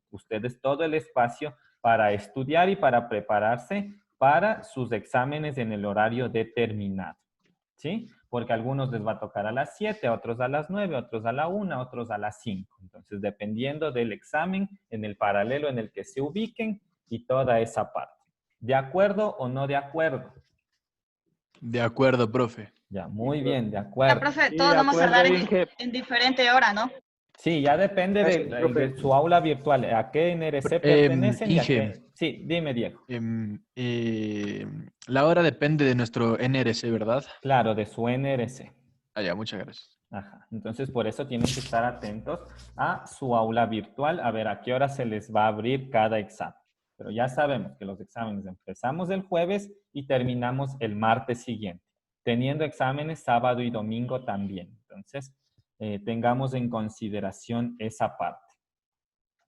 ustedes todo el espacio para estudiar y para prepararse para sus exámenes en el horario determinado. ¿Sí? Porque a algunos les va a tocar a las 7, a otros a las 9, a otros a la 1, a otros a las 5. Entonces, dependiendo del examen, en el paralelo en el que se ubiquen y toda esa parte. ¿De acuerdo o no de acuerdo? De acuerdo, profe. Ya, muy bien, de acuerdo. Profe, todos vamos a dar en diferente hora, ¿no? Sí, ya depende de su aula virtual. ¿A qué NRC pertenecen? Inge. Sí, dime, Diego. La hora depende de nuestro NRC, ¿verdad? Claro, de su NRC. Ah, ya, muchas gracias. Ajá. Entonces, por eso tienen que estar atentos a su aula virtual, a ver a qué hora se les va a abrir cada examen. Pero ya sabemos que los exámenes empezamos el jueves y terminamos el martes siguiente, teniendo exámenes sábado y domingo también. Entonces, tengamos en consideración esa parte.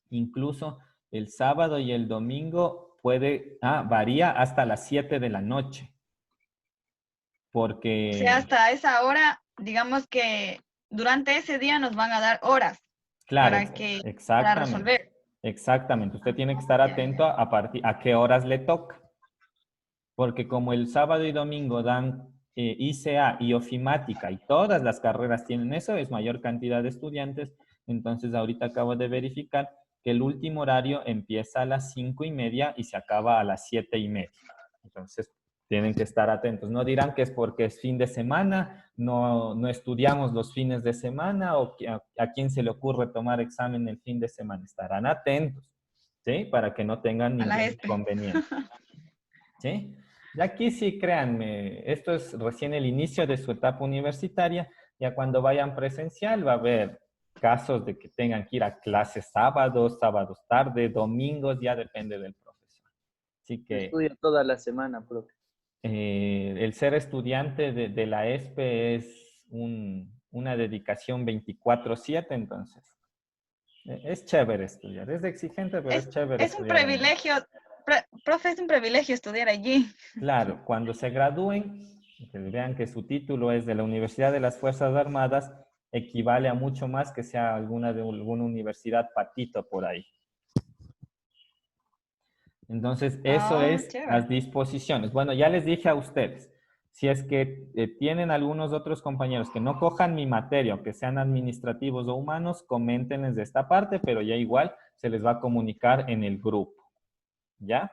Incluso el sábado y el domingo varía hasta las 7 de la noche. Porque... O sea, hasta esa hora, digamos que durante ese día nos van a dar horas. Claro, para resolver. Exactamente. Usted tiene que estar atento a qué horas le toca. Porque como el sábado y domingo dan ICA y ofimática y todas las carreras tienen eso, es mayor cantidad de estudiantes. Entonces ahorita acabo de verificar que el último horario empieza a las 5:30 y se acaba a las 7:30. Entonces tienen que estar atentos. No dirán que es porque es fin de semana, no estudiamos los fines de semana, o a quién se le ocurre tomar examen el fin de semana. Estarán atentos, ¿sí? Para que no tengan ningún inconveniente. ¿Sí? Y aquí sí, créanme, esto es recién el inicio de su etapa universitaria. Ya cuando vayan presencial va a haber casos de que tengan que ir a clases sábados tarde, domingos, ya depende del profesor. Así que... Estudio toda la semana, profe. El ser estudiante de la ESPE es una dedicación 24/7, entonces. Es chévere estudiar, es exigente, pero es chévere estudiar. Es un privilegio, profe, es un privilegio estudiar allí. Claro, cuando se gradúen, que vean que su título es de la Universidad de las Fuerzas Armadas, equivale a mucho más que sea alguna universidad patito por ahí. Entonces, eso es chévere. las disposiciones. Bueno, ya les dije a ustedes, si es que tienen algunos otros compañeros que no cojan mi materia o que sean administrativos o humanos, coméntenles de esta parte, pero ya igual se les va a comunicar en el grupo. ¿Ya?